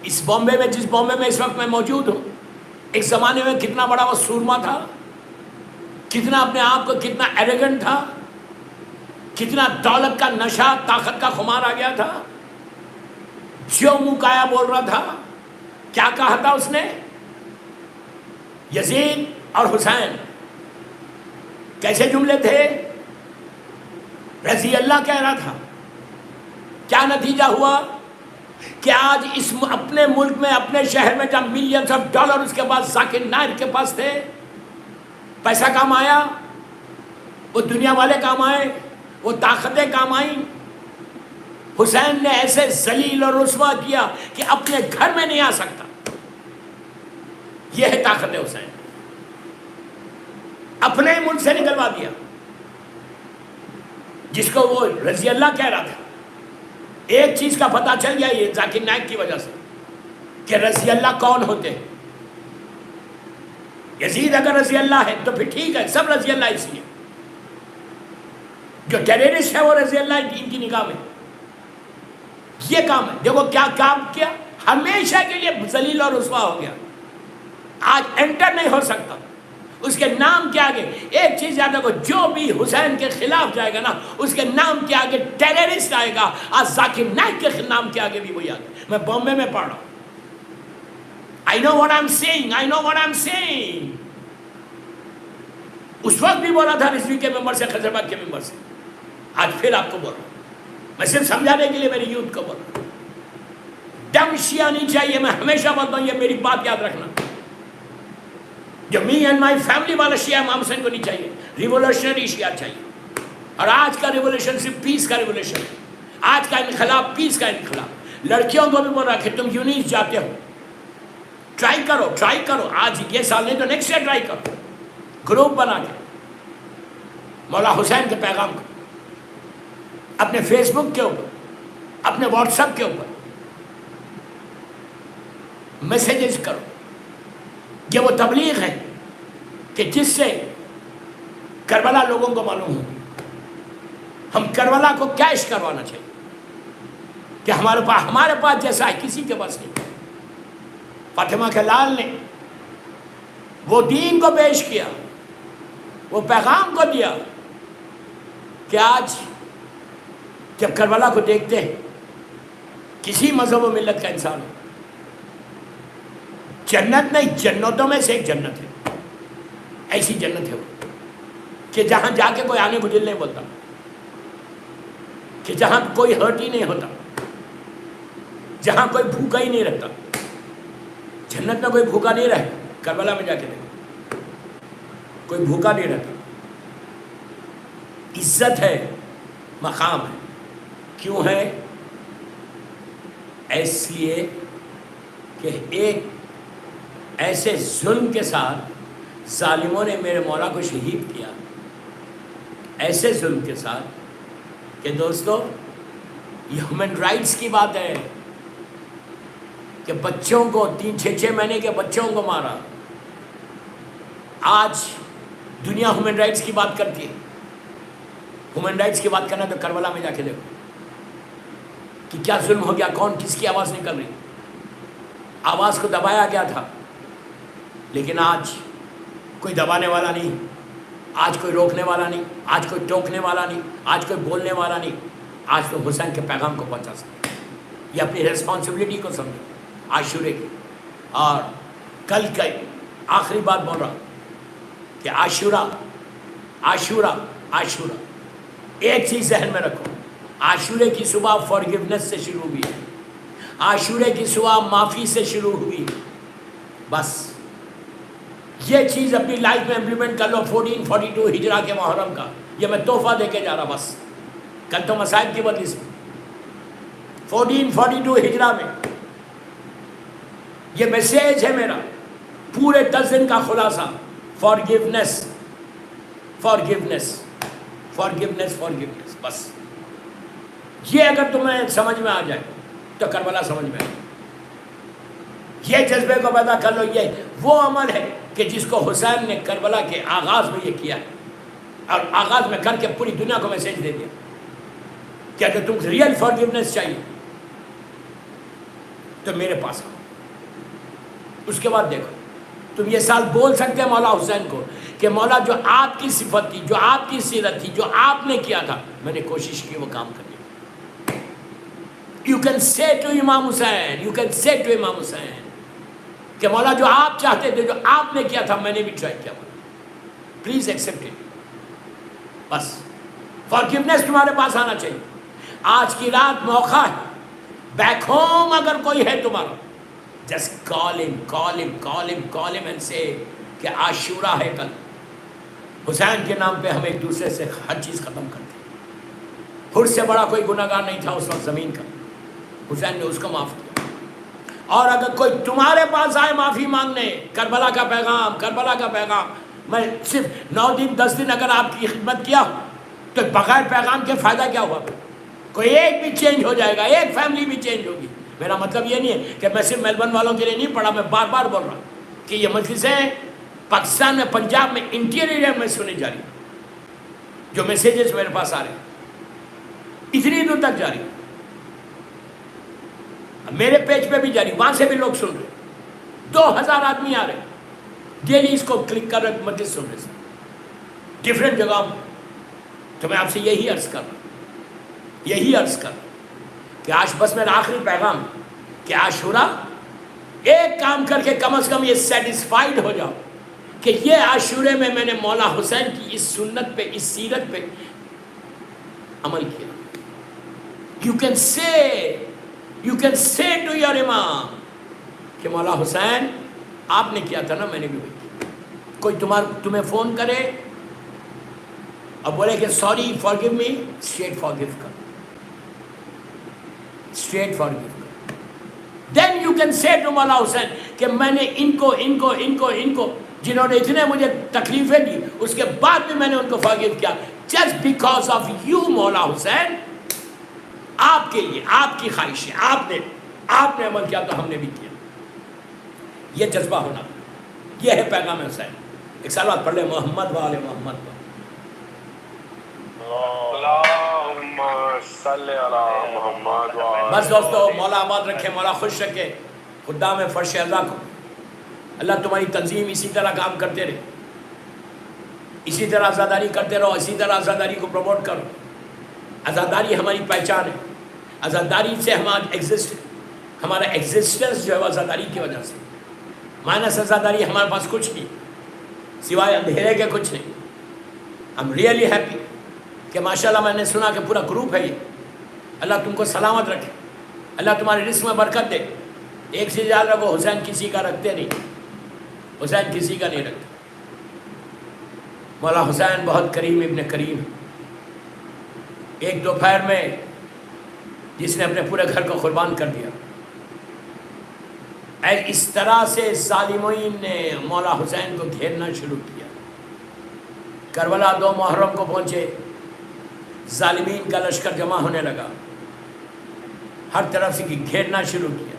اس بامبے میں، جس بامبے میں اس وقت میں موجود ہوں، ایک زمانے میں کتنا بڑا وہ سورما تھا، کتنا اپنے آپ کو کتنا ایروگنٹ تھا، کتنا دولت کا نشہ، طاقت کا خمار آ گیا تھا. جو منہ کایا بول رہا تھا. کیا کہا تھا اس نے؟ یزید اور حسین کیسے جملے تھے؟ رضی اللہ کہہ رہا تھا. کیا نتیجہ ہوا کہ آج اس اپنے ملک میں، اپنے شہر میں جب ملینز آف ڈالر اس کے پاس، ذاکر نائک کے پاس تھے، پیسہ کام آیا، وہ دنیا والے کام آئے، وہ طاقتیں کام آئیں. حسین نے ایسے ذلیل اور رسوا کیا کہ اپنے گھر میں نہیں آ سکتا. یہ ہے طاقت حسین. اپنے ملک سے نکلوا دیا، جس کو وہ رضی اللہ کہہ رہا تھا. ایک چیز کا پتہ چل گیا یہ ذاکر نائک کی وجہ سے کہ رضی اللہ کون ہوتے ہیں. یزید اگر رضی اللہ ہے تو پھر ٹھیک ہے، سب رضی اللہ اس لیے. جو ٹیررسٹ ہے وہ رضی اللہ ان کی نگاہ میں. یہ کام ہے. دیکھو کیا کام کیا، ہمیشہ کے لیے ذلیل اور رسوا ہو گیا. آج انٹر نہیں ہو سکتا اس کے نام کے آگے. ایک چیز یاد رکھو، جو بھی حسین کے خلاف جائے گا نا، اس کے نام کے آگے ٹیررسٹ آئے گا. آج ذاکر نائک کے نام کے آگے بھی وہی آگے. میں بامبے میں پڑھ رہا ہوں. I know what I'm saying. اس وقت بھی بولا تھا رضوی کے ممبر سے، خضرباد کے ممبر سے. آج پھر آپ کو بول رہا ہوں. میں صرف سمجھانے کے لیے میری یوتھ کو بول رہا ہوں. ڈم شیعہ نہیں چاہیے. میں ہمیشہ بولتا ہوں، یہ میری بات یاد رکھنا. جو می اینڈ مائی فیملی والا شیعہ امام حسین کو نہیں چاہیے. ریولوشنری شیعہ چاہیے. اور آج کا ریولوشن صرف پیس کا ریولوشن ہے. آج کا انقلاب پیس کا انقلاب. لڑکیوں کو بھی بول رہا کہ تم کیوں نہیں جاتے ہو، ٹرائی کرو. آج یہ سال نہیں تو نیکسٹ ایئر ٹرائی کرو. گروپ بنا کے مولا حسین کے پیغام کو اپنے فیس بک کے اوپر، اپنے واٹس ایپ کے اوپر میسیجز کرو. یہ وہ تبلیغ ہے کہ جس سے کربلا لوگوں کو معلوم ہو. ہم کربلا کو کیش کروانا چاہیے کہ ہمارے پاس جیسا ہے کسی کے پاس نہیں. فاطمہ کے لال نے وہ دین کو پیش کیا، وہ پیغام کو دیا کہ آج جب کربلا کو دیکھتے ہیں، کسی مذہب و ملت کا انسان ہو، جنت نہیں، جنتوں میں سے ایک جنت ہے. ایسی جنت ہے وہ کہ جہاں جا کے کوئی آنے کو دل نہیں بولتا، کہ جہاں کوئی ہرٹ ہی نہیں ہوتا، جہاں کوئی بھوکا ہی نہیں رہتا. جنت میں کوئی بھوکا نہیں رہے. کربلا میں جا کے دیکھو، کوئی بھوکا نہیں رہتا. عزت ہے، مقام ہے. کیوں ہے؟ اس لیے کہ ایک ایسے ظلم کے ساتھ ظالموں نے میرے مولا کو شہید کیا. ایسے ظلم کے ساتھ کہ دوستو، یہ ہیومن رائٹس کی بات ہے کہ بچوں کو 3-6 مہینے کے بچوں کو مارا. آج دنیا ہیومن رائٹس کی بات کرتی ہے. ہیومن رائٹس کی بات کرنا تو کربلا میں جا کے دیکھو. کہ کیا ظلم ہو گیا، کون کس کی آواز نکل رہی، آواز کو دبایا گیا تھا، لیکن آج کوئی دبانے والا نہیں، آج کوئی روکنے والا نہیں، آج کوئی ٹوکنے والا نہیں، آج کوئی بولنے والا نہیں، آج تو حسین کے پیغام کو پہنچا سکتے، یہ اپنی ریسپانسبلٹی کو سمجھے عاشورے کی۔ اور کل کا آخری بات بول رہا کہ عاشورہ عاشورہ عاشورہ، ایک چیز ذہن میں رکھو، عاشورے کی صبح فارگیونیس سے شروع ہوئی ہے، عاشورے کی صبح معافی سے شروع ہوئی، بس یہ چیز اپنی لائف میں امپلیمنٹ کر لو۔ 1442 ہجرہ کے محرم کا یہ میں تحفہ دے کے جا رہا، بس کل تو مصائب کی وجہ سے 1442 ہجرہ میں یہ میسیج ہے میرا، پورے 10 دن کا خلاصہ، فارگیونیس فارگیونیس فارگیونیس فارگیونیس، بس یہ اگر تمہیں سمجھ میں آ جائے تو کربلا سمجھ میں آئے، یہ جذبے کو پیدا کر لو۔ یہ وہ عمل ہے کہ جس کو حسین نے کربلا کے آغاز میں یہ کیا ہے، اور آغاز میں کر کے پوری دنیا کو میسیج دے دیا کہ اگر تم ریئل فارگیونیس چاہیے تو میرے پاس آؤ۔ اس کے بعد دیکھو تم یہ سال بول سکتے ہیں مولا حسین کو کہ مولا جو آپ کی صفت تھی، جو آپ کی سیرت تھی، جو آپ نے کیا تھا، میں نے کوشش کی وہ کام کرنے کی۔ You can say to امام حسین، you can say to امام حسین کہ مولا جو آپ چاہتے تھے، جو آپ نے کیا تھا، میں نے بھی ٹرائی کیا، پلیز ایکسیپٹ اٹ۔ بس فارگیونیس تمہارے پاس آنا چاہیے۔ آج کی رات موقع ہے، بیک ہوم اگر کوئی ہے تمہارا، just call him and say کہ عاشورہ ہے کل، حسین کے نام پہ ہم ایک دوسرے سے ہر چیز ختم کرتے ہیں۔ خود سے بڑا کوئی گناہگار نہیں تھا اس وقت زمین کا، حسین نے اس کو معاف کیا۔ اور اگر کوئی تمہارے پاس آئے معافی مانگنے، کربلا کا پیغام، کربلا کا پیغام، میں صرف 9 دن 10 دن اگر آپ کی خدمت کیا تو بغیر پیغام کے فائدہ کیا ہوا؟ کوئی ایک بھی چینج ہو جائے گا، ایک فیملی بھی چینج ہوگی۔ میرا مطلب یہ نہیں ہے کہ میں صرف میلبرن والوں کے لیے نہیں پڑھا، میں بار بار بول رہا ہوں کہ یہ مجلسیں پاکستان میں، پنجاب میں، انٹیریئر میں سنی جا رہی، جو میسیجز میرے پاس آ رہے ہیں اتنی دور تک جا رہی، میرے پیج پہ بھی جاری، وہاں سے بھی لوگ سن رہے، 2000 آدمی آ رہے ڈیلی، اس کو کلک کر رہے، مجلس سن رہے ڈفرینٹ جگہوں میں۔ تو میں آپ سے یہی عرض کر رہا ہوں کہ آج بس میرا آخری پیغام کہ عاشورہ ایک کام کر کے کم از کم یہ سیٹسفائیڈ ہو جاؤ کہ یہ عاشورے میں میں نے مولا حسین کی اس سنت پہ، اس سیرت پہ عمل کیا۔ You can say to your امام کہ مولا حسین آپ نے کیا تھا نا، میں نے بھی وہی کیا۔ کوئی تمہیں فون کرے اور بولے کہ sorry forgive me, straight forgive کر، اسٹریٹ فارگیو کر۔ Then you can say to مولا حسین کہ میں نے ان کو جنہوں نے اتنے مجھے تکلیفیں دی، اس کے بعد بھی میں نے ان کو فارگیو کیا، جسٹ بیکاز آف یو مولا حسین، آپ کے لیے، آپ کی خواہش ہے، آپ نے عمل کیا تو ہم نے بھی کیا۔ یہ جذبہ ہونا، یہ ہے پیغام حسین۔ ایک سال بعد پڑھ لیں محمد وآل محمد۔ اللہم صلی علی محمد وآل۔ بس دوستو، مولا آباد رکھے، مولا خوش رکھے، خدام فرش ازا کو اللہ تمہاری تنظیم اسی طرح کام کرتے رہے، اسی طرح آزاداری کرتے رہو، اسی طرح آزاداری کو پروموٹ کرو۔ آزاداری ہماری پہچان ہے، آزاداری سے ہمارا ایگزسٹنس جو ہے وہ آزاداری کی وجہ سے، مائنس آزاداری ہمارے پاس کچھ نہیں سوائے اندھیرے کے، کچھ نہیں۔ I'm really happy کہ ماشاءاللہ میں نے سنا کہ پورا گروپ ہے یہ، اللہ تم کو سلامت رکھے، اللہ تمہارے رزق میں برکت دے۔ ایک چیز یاد رکھو، حسین کسی کا رکھتے نہیں، حسین کسی کا نہیں رکھتے۔ مولا حسین بہت کریم ابن کریم، ایک دوپہر میں جس نے اپنے پورے گھر کو قربان کر دیا۔ اس طرح سے ظالمین نے مولا حسین کو گھیرنا شروع کیا۔ کربلا 2 محرم کو پہنچے، ظالمین کا لشکر جمع ہونے لگا، ہر طرف سے گھیرنا شروع کیا۔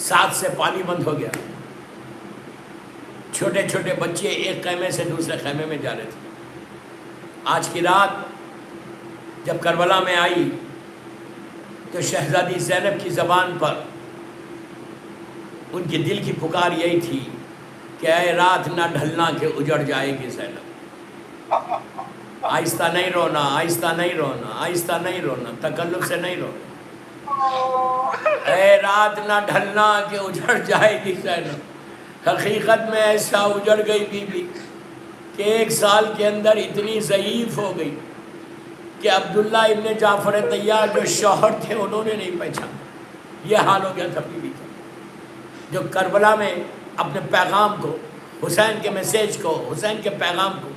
7 سے پانی بند ہو گیا، چھوٹے چھوٹے بچے ایک خیمے سے دوسرے خیمے میں جا رہے تھے۔ آج کی رات جب کربلا میں آئی تو شہزادی زینب کی زبان پر ان کے دل کی پکار یہی تھی کہ اے رات نہ ڈھلنا کہ اجڑ جائے گی زینب. آہستہ نہیں رونا، آہستہ نہیں رونا، آہستہ نہیں رونا، تکلف سے نہیں رونا. اے رات نہ ڈھلنا کہ اجڑ جائے گی زینب. حقیقت میں ایسا اجڑ گئی بی بی کہ 1 سال کے اندر اتنی ضعیف ہو گئی کہ عبداللہ ابن جعفر طیار جو شوہر تھے انہوں نے نہیں پہچانا. یہ حال ہو گیا تھا بی بی کا، جو کربلا میں اپنے پیغام کو، حسین کے میسیج کو، حسین کے پیغام کو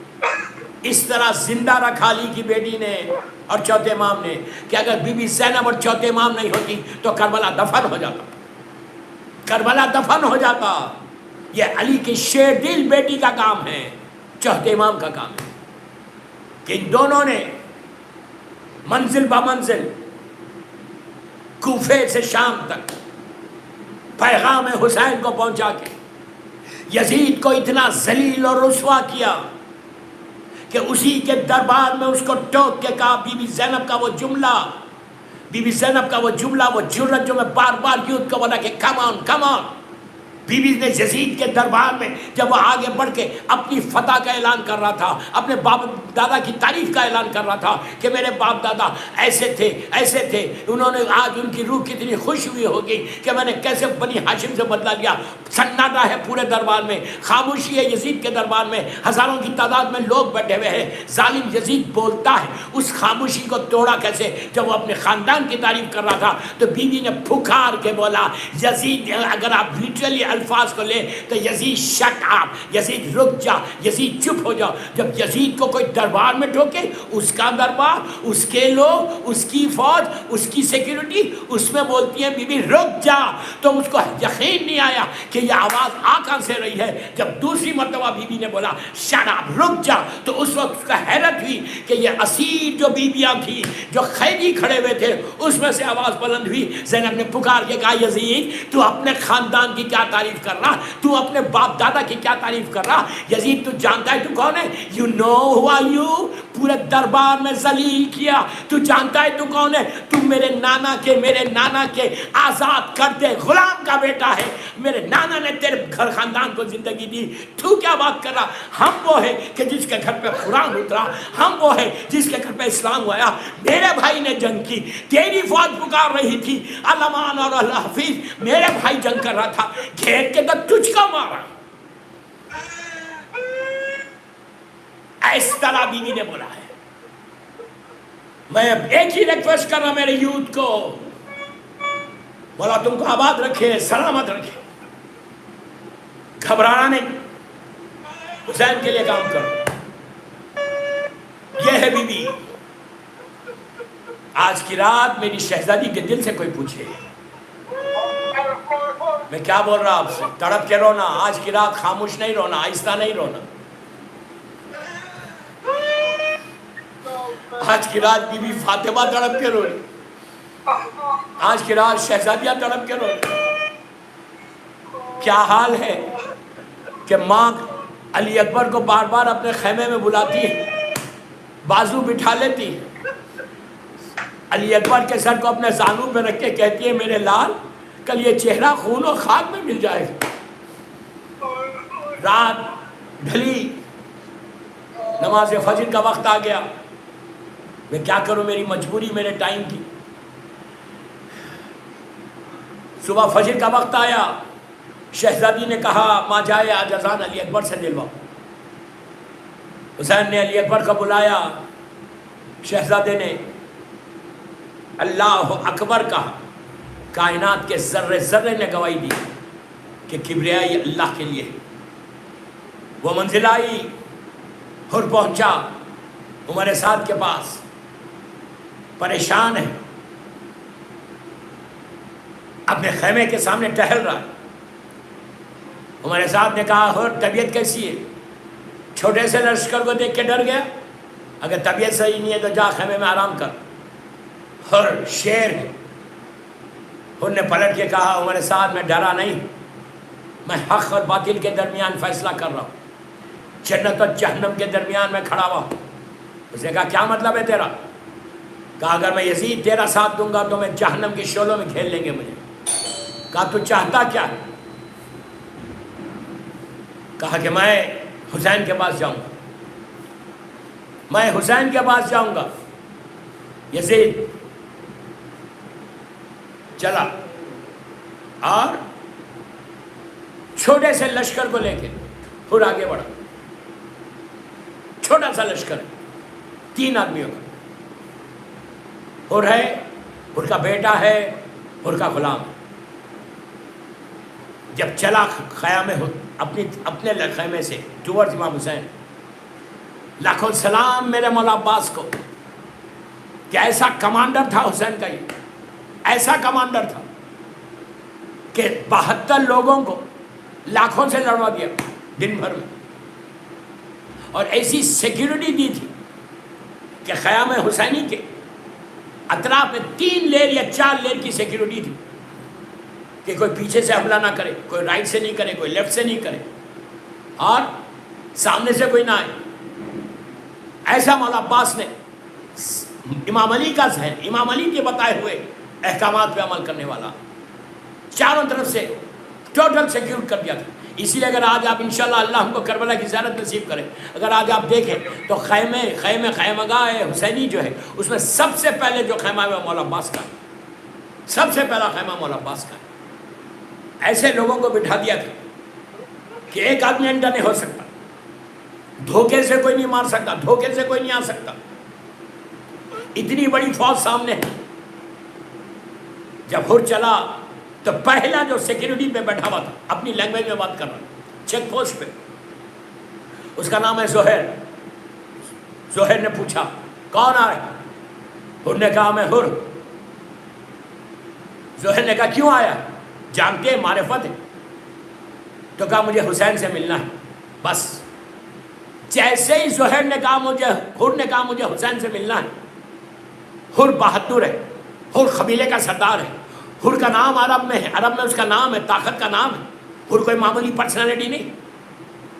اس طرح زندہ رکھا لی کی بیٹی نے اور چوتھے امام نے کہ اگر بی بی زینب اور چوتھے امام نہیں ہوتی تو کربلا دفن ہو جاتا، کربلا دفن ہو جاتا. یہ علی کی شیر دل بیٹی کا کام ہے، چوتھے امام کا کام ہے کہ ان دونوں نے منزل بہ منزل کوفے سے شام تک پیغام حسین کو پہنچا کے یزید کو اتنا ذلیل اور رسوا کیا کہ اسی کے دربار میں اس کو ٹوک کے کہا بی بی زینب کا وہ جملہ، بی بی زینب کا وہ جملہ، وہ جرت جو میں بار بار یوتھ کو بولا کہ کم آن کم آن. بی بی نے یزید کے دربار میں جب وہ آگے بڑھ کے اپنی فتح کا اعلان کر رہا تھا، اپنے باپ دادا کی تعریف کا اعلان کر رہا تھا کہ میرے باپ دادا ایسے تھے ایسے تھے، انہوں نے آج ان کی روح کتنی خوش ہوئی ہوگی کہ میں نے کیسے بنی ہاشم سے بدلہ لیا. سناٹا ہے پورے دربار میں، خاموشی ہے یزید کے دربار میں، ہزاروں کی تعداد میں لوگ بیٹھے ہوئے ہیں. ظالم یزید بولتا ہے، اس خاموشی کو توڑا کیسے؟ جب وہ اپنے خاندان کی تعریف کر رہا تھا تو بی بی نے پھکار کے بولا یزید، اگر آپ لٹرلی الفاظ کو لیں تو یزید شٹ اپ، یزید رک جا، یزید چپ ہو جاؤ. جب یزید کو کوئی دربار میں ٹھوکے، اس کا دربار، اس کے لوگ، اس کی فوج، اس کی سیکیورٹی، اس میں بولتی ہیں بی بی رک جا. تو اس کو یقین نہیں آیا کہ یہ آواز آ کہاں سے رہی ہے. جب دوسری مرتبہ بی بی نے بولا شٹ اپ رک جا تو اس وقت اس کا حیرت ہوئی کہ یہ اسیر جو بیویاں تھی، جو قیدی کھڑے ہوئے تھے، اس میں سے آواز بلند ہوئی. زینب نے پکار کے کہا یزید تو اپنے خاندان کی کیا تعریف کر رہا، تو اپنے باپ دادا کی کیا تعریف کر رہا؟ یزید تو جانتا ہے تو کون ہے؟ You know who are you, پورے دربار میں ذلیل کیا. تو جانتا ہے تو کون ہے؟ تو میرے نانا کے آزاد کردے غلام کا بیٹا ہے. میرے نانا نے تیرے گھر خاندان کو زندگی دی، تو کیا بات کر رہا؟ ہم وہ ہے کہ جس کے گھر پہ قرآن اترا، ہم وہ ہے جس کے گھر پہ اسلام ہوا. میرے بھائی نے جنگ کی، تیری فوج پکار رہی تھی علمان اور الحفیظ، میرے بھائی جنگ کر رہا تھا، گھیر کے تو تجھ کو مارا. اس طرح بیوی نے بولا ہے. میں ایک ہی ریکویسٹ کر رہا میرے یوتھ کو، بولا تم کو آباد رکھے، سلامت رکھے، گھبرانا نہیں، حسین کے لیے کام کرو. یہ ہے بی بی. آج کی رات میری شہزادی کے دل سے کوئی پوچھے میں کیا بول رہا آپ سے، تڑپ کے رونا. آج کی رات خاموش نہیں رونا، آہستہ نہیں رونا. آج کی رات بی بی فاطمہ تڑپ کے رو رہی، آج کی رات شہزادیاں تڑپ کے رو رہی. کیا حال ہے کہ ماں علی اکبر کو بار بار اپنے خیمے میں بلاتی ہے، بازو بٹھا لیتی ہے، علی اکبر کے سر کو اپنے زانوں پہ رکھ کے کہتی ہے میرے لال کل یہ چہرہ خون و خاک میں مل جائے گا. رات ڈھلی، نماز فجر کا وقت آ گیا. میں کیا کروں، میری مجبوری میرے ٹائم کی. صبح فجر کا وقت آیا، شہزادی نے کہا ماں جائے آج اذان علی اکبر سے دلواؤ. حسین نے علی اکبر کو بلایا، شہزادے نے اللہ اکبر کہا. کائنات کے ذرے ذرے نے گواہی دی کہ کبریائی اللہ کے لیے. وہ منزل آئی، حر پہنچا عمر سعد کے پاس، پریشان ہے، اپنے خیمے کے سامنے ٹہل رہا ہے. عمر سعد نے کہا حر طبیعت کیسی ہے؟ چھوٹے سے لشکر کو دیکھ کے ڈر گیا، اگر طبیعت صحیح نہیں ہے تو جا خیمے میں آرام کر. حر شیر ہے. حر نے پلٹ کے کہا عمر سعد میں ڈرا نہیں، میں حق اور باطل کے درمیان فیصلہ کر رہا ہوں، جنت اور جہنم کے درمیان میں کھڑا ہوا ہوں. اس نے کہا کیا مطلب ہے تیرا؟ کہا اگر میں یزید تیرا ساتھ دوں گا تو میں جہنم کے شعلوں میں کھیل لیں گے مجھے. کہا تو چاہتا کیا؟ کہا کہ میں حسین کے پاس جاؤں گا، میں حسین کے پاس جاؤں گا. یزید چلا اور چھوٹے سے لشکر کو لے کے پھر آگے بڑھا. چھوٹا سا لشکر ہے 3 آدمیوں کا. حر ہے، حر کا بیٹا ہے، حر کا غلام ہے. جب چلا خیمے اپنے خیمے سے ٹورڈز امام حسین، لاکھوں سلام میرے مولا عباس کو کہ ایسا کمانڈر تھا حسین کا، یہ ایسا کمانڈر تھا کہ 72 لوگوں کو لاکھوں سے لڑوا دیا دن بھر میں، اور ایسی سیکیورٹی دی تھی کہ خیام حسینی کے اطراف میں 3 لیئر یا 4 لیئر کی سیکیورٹی تھی کہ کوئی پیچھے سے حملہ نہ کرے، کوئی رائٹ سے نہیں کرے، کوئی لیفٹ سے نہیں کرے، اور سامنے سے کوئی نہ آئے. ایسا مولا عباس نے امام علی کا ذہن، امام علی کے بتائے ہوئے احکامات پہ عمل کرنے والا، چاروں طرف سے ٹوٹل سیکیور کر دیا تھا. اسی لیے اگر آج آپ انشاءاللہ اللہ ہم کو کربلا کی زیارت نصیب کریں، اگر آج آپ دیکھیں تو خیمگاہ حسینی جو ہے اس میں سب سے پہلے جو خیمہ ہے وہ مولا عباس کا ہے. سب سے پہلا خیمہ مولا عباس کا ہے. ایسے لوگوں کو بٹھا دیا تھا کہ ایک آدمی انڈا نہیں ہو سکتا، دھوکے سے کوئی نہیں مار سکتا، دھوکے سے کوئی نہیں آ سکتا. اتنی بڑی فوج سامنے ہے. جب حر چلا تو پہلا جو سیکیورٹی پہ بیٹھا ہوا تھا، اپنی لینگویج میں بات کر رہا تھا، چیک پوسٹ پہ، اس کا نام ہے زہیر. زہیر نے پوچھا کون آئے؟ حر نے کہا میں حر. زہیر نے کہا کیوں آیا؟ جانتے ہیں معرفت ہے؟ تو کہا مجھے حسین سے ملنا ہے بس. جیسے ہی زہیر نے کہا حر نے کہا مجھے حسین سے ملنا ہے، حر بہادر ہے، حر قبیلے کا سردار ہے، حر کا نام عرب میں ہے، عرب میں اس کا نام ہے، طاقت کا نام ہے. حر کوئی معمولی پرسنالٹی نہیں.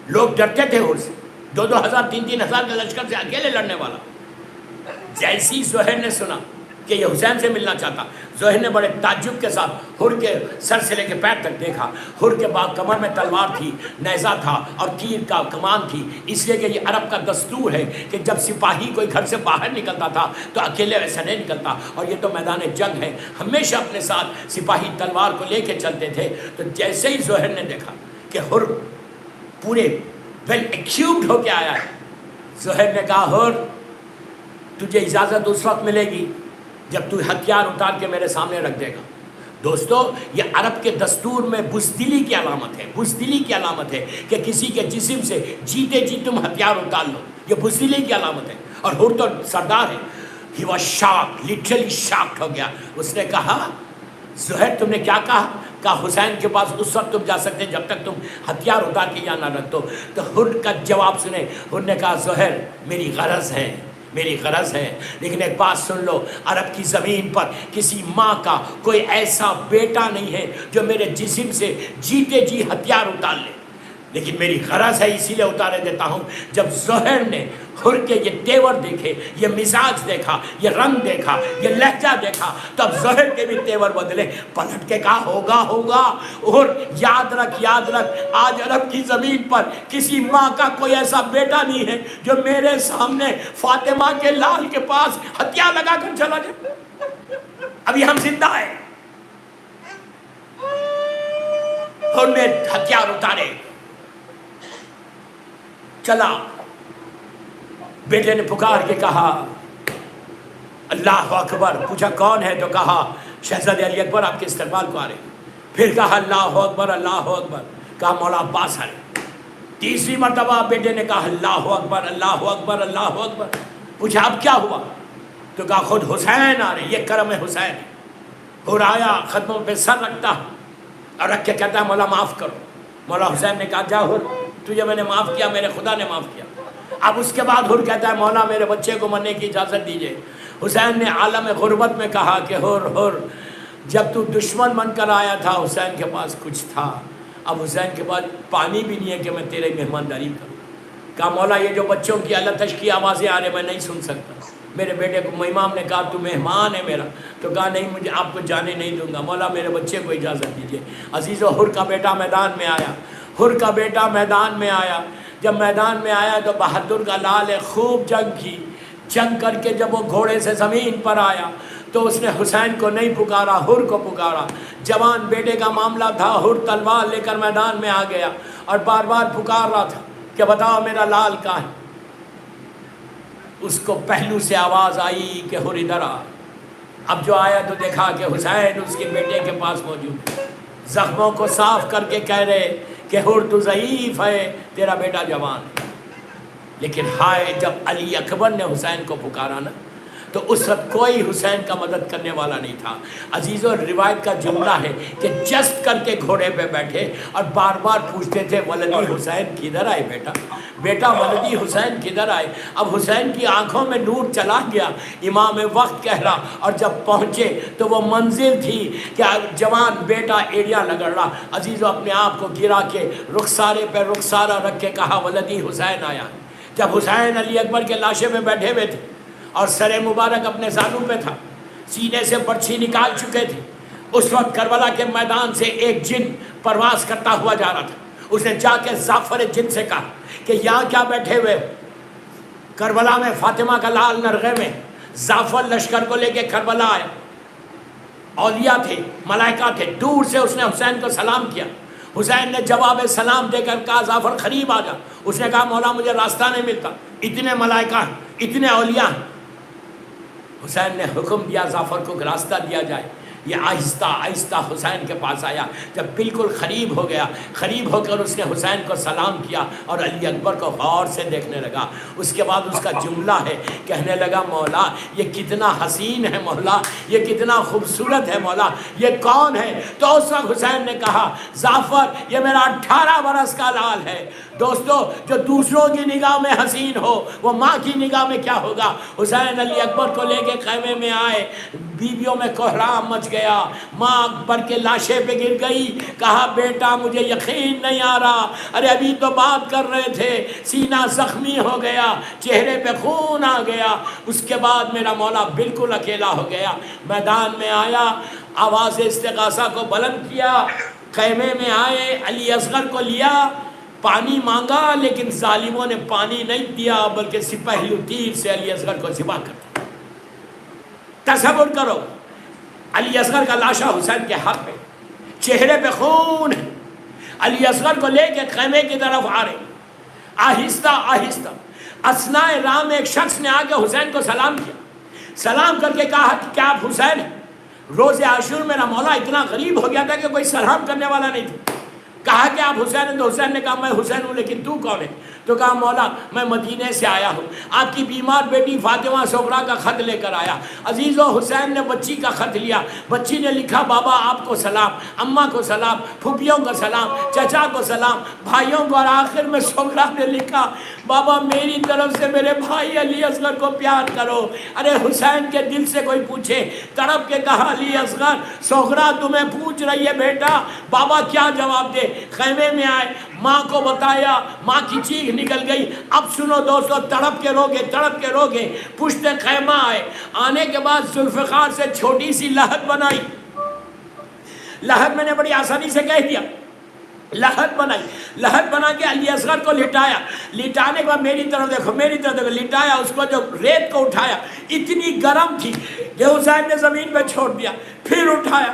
لوگ ڈرتے تھے حر سے، 2,000 3,000 کے لشکر سے اکیلے لڑنے والا. جیسی زہیر نے سنا کہ یہ حسین سے ملنا چاہتا، زہیر نے بڑے تعجب کے ساتھ حر کے سر سے لے کے پیر تک دیکھا. حر کے بعد کمر میں تلوار تھی، نیزہ تھا اور تیر کا کمان تھی. اس لیے کہ یہ عرب کا دستور ہے کہ جب سپاہی کوئی گھر سے باہر نکلتا تھا تو اکیلے ویسا نہیں نکلتا، اور یہ تو میدان جنگ ہے، ہمیشہ اپنے ساتھ سپاہی تلوار کو لے کے چلتے تھے. تو جیسے ہی زہیر نے دیکھا کہ حر پورے ویل ایکیوپڈ ہو کے آیا ہے، زہیر نے کہا حر تجھے اجازت اس وقت ملے گی جب تو ہتھیار اتار کے میرے سامنے رکھ دے گا. دوستو یہ عرب کے دستور میں بزدلی کی علامت ہے، بزدلی کی علامت ہے کہ کسی کے جسم سے جیتے جی تم ہتھیار اتار لو، یہ بزدلی کی علامت ہے. اور حر تو سردار ہے. He was shocked, literally shocked ہو گیا. اس نے کہا زہیر تم نے کیا کہا؟ کہا حسین کے پاس اس وقت تم جا سکتے جب تک تم ہتھیار اتار کے یہاں نہ رکھ دو. تو حر کا جواب سنے. حر نے کہا زہیر میری غرض ہے، میری غرض ہے، لیکن ایک بات سن لو، عرب کی زمین پر کسی ماں کا کوئی ایسا بیٹا نہیں ہے جو میرے جسم سے جیتے جی ہتھیار اتار لے، لیکن میری غرض ہے اسی لیے اتارے دیتا ہوں. جب زہیر نے حر کے یہ تیور دیکھے، یہ مزاج دیکھا، یہ رنگ دیکھا، یہ لہجہ دیکھا، تب زہیر کے بھی تیور بدلے. پلٹ کے کہا ہوگا ہوگا. اور یاد رکھ آج عرب کی زمین پر کسی ماں کا کوئی ایسا بیٹا نہیں ہے جو میرے سامنے فاطمہ کے لال کے پاس ہتھیار لگا کر چلا جائے. ابھی ہم زندہ ہیں. حر نے ہتھیار اتارے، چلا. بیٹے نے پکار کے کہا اللہ اکبر. پوچھا کون ہے؟ تو کہا شہزادے علی اکبر آپ کے استقبال کو آ رہے. پھر کہا اللہ اکبر اللہ اکبر. کہا مولا عباس آ رہے. تیسری مرتبہ بیٹے نے کہا اللہ اکبر اللہ اکبر اللہ اکبر. پوچھا اب کیا ہوا؟ تو کہا خود حسین آ رہے، یہ کرم حسین. حر آیا، قدموں پہ سر رکھتا اور رکھ کے کہتا ہے مولا معاف کرو. مولا حسین نے کہا جا حر تجھے میں نے معاف کیا، میرے خدا نے معاف کیا. اب اس کے بعد حر کہتا ہے مولا میرے بچے کو مرنے کی اجازت دیجئے. حسین نے عالم غربت میں کہا کہ حر جب تو دشمن بن کر آیا تھا حسین کے پاس کچھ تھا، اب حسین کے پاس پانی بھی نہیں ہے کہ میں تیرے مہمانداری کروں. کہا مولا یہ جو بچوں کی التش کی آوازیں آ رہے میں نہیں سن سکتا. میرے بیٹے کو امام نے کہا تو مہمان ہے میرا، تو کہا نہیں مجھے آپ کو جانے نہیں دوں گا، مولا میرے بچے کو اجازت دیجیے۔ عزیزو حر کا بیٹا میدان میں آیا، حر کا بیٹا میدان میں آیا، جب میدان میں آیا تو بہادر کا لال ہے، خوب جنگ کی، جنگ کر کے جب وہ گھوڑے سے زمین پر آیا تو اس نے حسین کو نہیں پکارا، حر کو پکارا۔ جوان بیٹے کا معاملہ تھا، حر تلوار لے کر میدان میں آ گیا اور بار بار پکار رہا تھا کہ بتاؤ میرا لال کہاں ہے۔ اس کو پہلو سے آواز آئی کہ حر ادھر آ۔ اب جو آیا تو دیکھا کہ حسین اس کے بیٹے کے پاس موجود ہے، زخموں کو صاف کر کے کہہ رہے کہ حر تو ضعیف ہے، تیرا بیٹا جوان ہے۔ لیکن ہائے جب علی اکبر نے حسین کو پکارا نا تو اس وقت کوئی حسین کا مدد کرنے والا نہیں تھا۔ عزیزو روایت کا جملہ ہے کہ جست کر کے گھوڑے پہ بیٹھے اور بار بار پوچھتے تھے ولدی حسین کدھر آئے بیٹا، بیٹا ولدی حسین کدھر آئے۔ اب حسین کی آنکھوں میں نور چلا گیا، امام وقت کہہ رہا، اور جب پہنچے تو وہ منزل تھی کہ جوان بیٹا ایڑیاں لگڑ رہا۔ عزیزو اپنے آپ کو گرا کے رخسارے پہ رخسارہ رکھ کے کہا ولدی حسین آیا۔ جب حسین علی اکبر کے لاشے پہ بیٹھے ہوئے تھے اور سر مبارک اپنے زانوں پہ تھا، سینے سے برچھی نکال چکے تھے، اس وقت کربلا کے میدان سے ایک جن پرواز کرتا ہوا جا رہا تھا۔ اس نے جا کے زعفر جن سے کہا کہ یہاں کیا بیٹھے ہوئے؟ کربلا میں فاطمہ کا لال نرغے میں زعفر لشکر کو لے کے کربلا آیا، اولیاء تھے، ملائکہ تھے، دور سے اس نے حسین کو سلام کیا۔ حسین نے جواب سلام دے کر کہا زعفر قریب آ جا۔ اس نے کہا مولا مجھے راستہ نہیں ملتا، اتنے ملائکہ ہیں، اتنے اولیاء ہیں۔ حسین نے حکم دیا زعفر کو راستہ دیا جائے۔ یہ آہستہ آہستہ حسین کے پاس آیا، جب بالکل قریب ہو گیا، قریب ہو کر اس نے حسین کو سلام کیا اور علی اکبر کو غور سے دیکھنے لگا۔ اس کے بعد اس کا جملہ ہے، کہنے لگا مولا یہ کتنا حسین ہے مولا، یہ کتنا خوبصورت ہے مولا، یہ کون ہے؟ تو اس وقت حسین نے کہا زعفر یہ میرا 18 برس کا لال ہے۔ دوستو جو دوسروں کی نگاہ میں حسین ہو وہ ماں کی نگاہ میں کیا ہوگا؟ حسین علی اکبر کو لے کے خیمے میں آئے، بیویوں میں کوہرام مچ گیا، ماں اکبر کے لاشے پہ گر گئی، کہا بیٹا مجھے یقین نہیں آ رہا، ارے ابھی تو بات کر رہے تھے، سینہ زخمی ہو گیا، چہرے پہ خون آ گیا۔ اس کے بعد میرا مولا بالکل اکیلا ہو گیا، میدان میں آیا، آواز استغاثہ کو بلند کیا، خیمے میں آئے، علی اصغر کو لیا، پانی مانگا، لیکن ظالموں نے پانی نہیں دیا بلکہ سپاہی تیر سے علی اصغر کو ذبح کر دیا۔ تصور کرو علی اصغر کا لاشا حسین کے ہاتھ میں، چہرے پہ خون ہے، علی اصغر کو لے کے خیمے کی طرف آ رہے، آہستہ آہستہ اثناء رام ایک شخص نے آ کے حسین کو سلام کیا، سلام کر کے کہا کہ کیا آپ حسین ہیں؟ روز عاشور میرا مولا اتنا غریب ہو گیا تھا کہ کوئی سلام کرنے والا نہیں تھا۔ کہا کہ آپ حسین ہیں؟ تو حسین نے کہا میں حسین ہوں، لیکن تو کون ہے؟ تو کہا مولا میں مدینے سے آیا ہوں، آپ کی بیمار بیٹی فاطمہ صغریٰ کا خط لے کر آیا۔ عزیزو حسین نے بچی کا خط لیا، بچی نے لکھا بابا آپ کو سلام، اماں کو سلام، پھوپھیوں کو سلام، چچا کو سلام، بھائیوں کو، اور آخر میں صغریٰ نے لکھا بابا میری طرف سے میرے بھائی علی اصغر کو پیار کرو۔ ارے حسین کے دل سے کوئی پوچھے، تڑپ کے کہا علی اصغر صغریٰ تمہیں پوچھ رہی ہے بیٹا، بابا کیا جواب دے؟ خیمے میں آئے، ماں کو بتایا، ماں کی چیخ نکل گئی۔ اب سنو دوستو، تڑپ کے روگے پشت خیمہ آئے، آنے کے بعد ذوالفقار سے چھوٹی سی لحد بنائی، لحد میں نے بڑی آسانی سے کہہ دیا، لحد بنا کے علی اصغر کو لٹایا، لٹانے کے بعد میری طرف دیکھو، لٹایا، اس کو جو ریت کو اٹھایا اتنی گرم تھی کہ حسین نے زمین پہ چھوڑ دیا، پھر اٹھایا،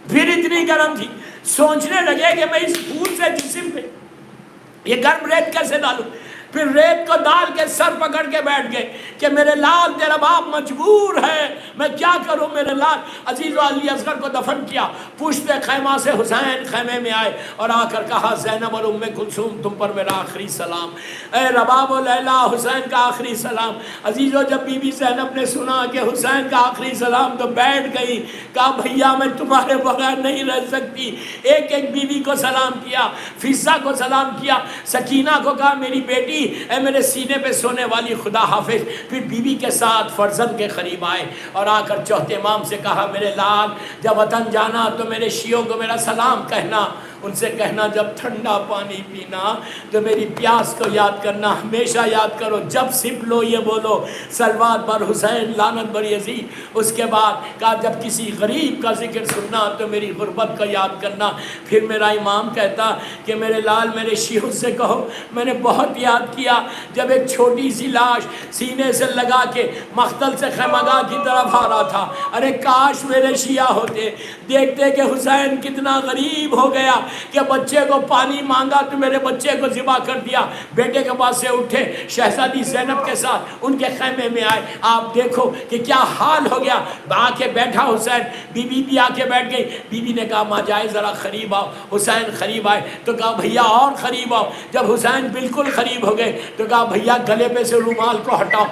پھر اتنی گرم تھی، سوچنے لگے کہ میں اس پھول سے جسم پہ یہ گرم ریت کیسے ڈالوں؟ پھر ریت کو ڈال کے سر پکڑ کے بیٹھ گئے کہ میرے لال تیرا باپ مجبور ہے، میں کیا کروں میرے لال۔ عزیز و علی اصغر کو دفن کیا، پشت خیمہ سے حسین خیمے میں آئے اور آ کر کہا زینب اور ام کلثوم تم پر میرا آخری سلام، اے رباب و لیلا حسین کا آخری سلام۔ عزیزو جب بی بی زینب نے سنا کہ حسین کا آخری سلام تو بیٹھ گئی، کہا بھیا میں تمہارے بغیر نہیں رہ سکتی۔ ایک ایک بیوی کو سلام کیا، فضہ کو سلام کیا، سکینہ کو کہا میری بیٹی اے میرے سینے پہ سونے والی خدا حافظ۔ پھر بیوی کے ساتھ فرزند کے قریب آئے اور آ کر چوتھے امام سے کہا میرے لال جب وطن جانا تو میرے شیعوں کو میرا سلام کہنا۔ ان سے کہنا جب ٹھنڈا پانی پینا تو میری پیاس کو یاد کرنا، ہمیشہ یاد کرو، جب سپ لو یہ بولو صلوات بر حسین لعنت بر یزید۔ اس کے بعد کہا جب کسی غریب کا ذکر سننا تو میری غربت کا یاد کرنا۔ پھر میرا امام کہتا کہ میرے لال میرے شیعوں سے کہو میں نے بہت یاد کیا جب ایک چھوٹی سی لاش سینے سے لگا کے مقتل سے خیمگاہ کی طرف آ رہا تھا، ارے کاش میرے شیعہ ہوتے، دیکھتے کہ حسین کتنا غریب ہو گیا کہ بچے کو پانی مانگا تو میرے بچے کو ذبح کر دیا۔ بیٹے کے پاس سے اٹھے شہزادی زینب کے ساتھ ان کے خیمے میں آئے، آپ دیکھو کہ کیا حال ہو گیا۔ آ کے بیٹھا حسین، بی بی بھی آ کے بیٹھ گئی۔ بی بی نے کہا ماں جائے ذرا قریب آؤ۔ حسین قریب آئے تو کہا بھیا اور قریب آؤ۔ جب حسین بالکل قریب ہو گئے تو کہا بھیا گلے پہ سے رومال کو ہٹاؤ،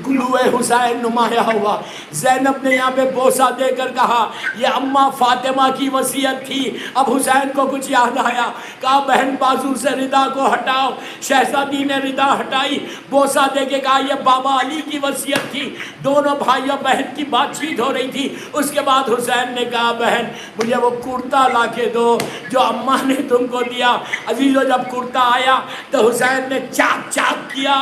گلوئے حسین نمایاں ہوا۔ زینب نے یہاں پہ بوسہ دے کر کہا یہ اماں فاطمہ کی وصیت تھی۔ اب حسین کو کچھ یاد آیا، کہا بہن بازو سے ردا کو ہٹاؤ۔ شہزادی نے ردا ہٹائی، بوسہ دے کے کہا یہ بابا علی کی وصیت تھی۔ دونوں بھائی اور بہن کی بات چیت ہو رہی تھی۔ اس کے بعد حسین نے کہا بہن مجھے وہ کرتا لا کے دو جو اماں نے تم کو دیا۔ عزیزو جب کرتا آیا تو حسین نے چاک چاک کیا،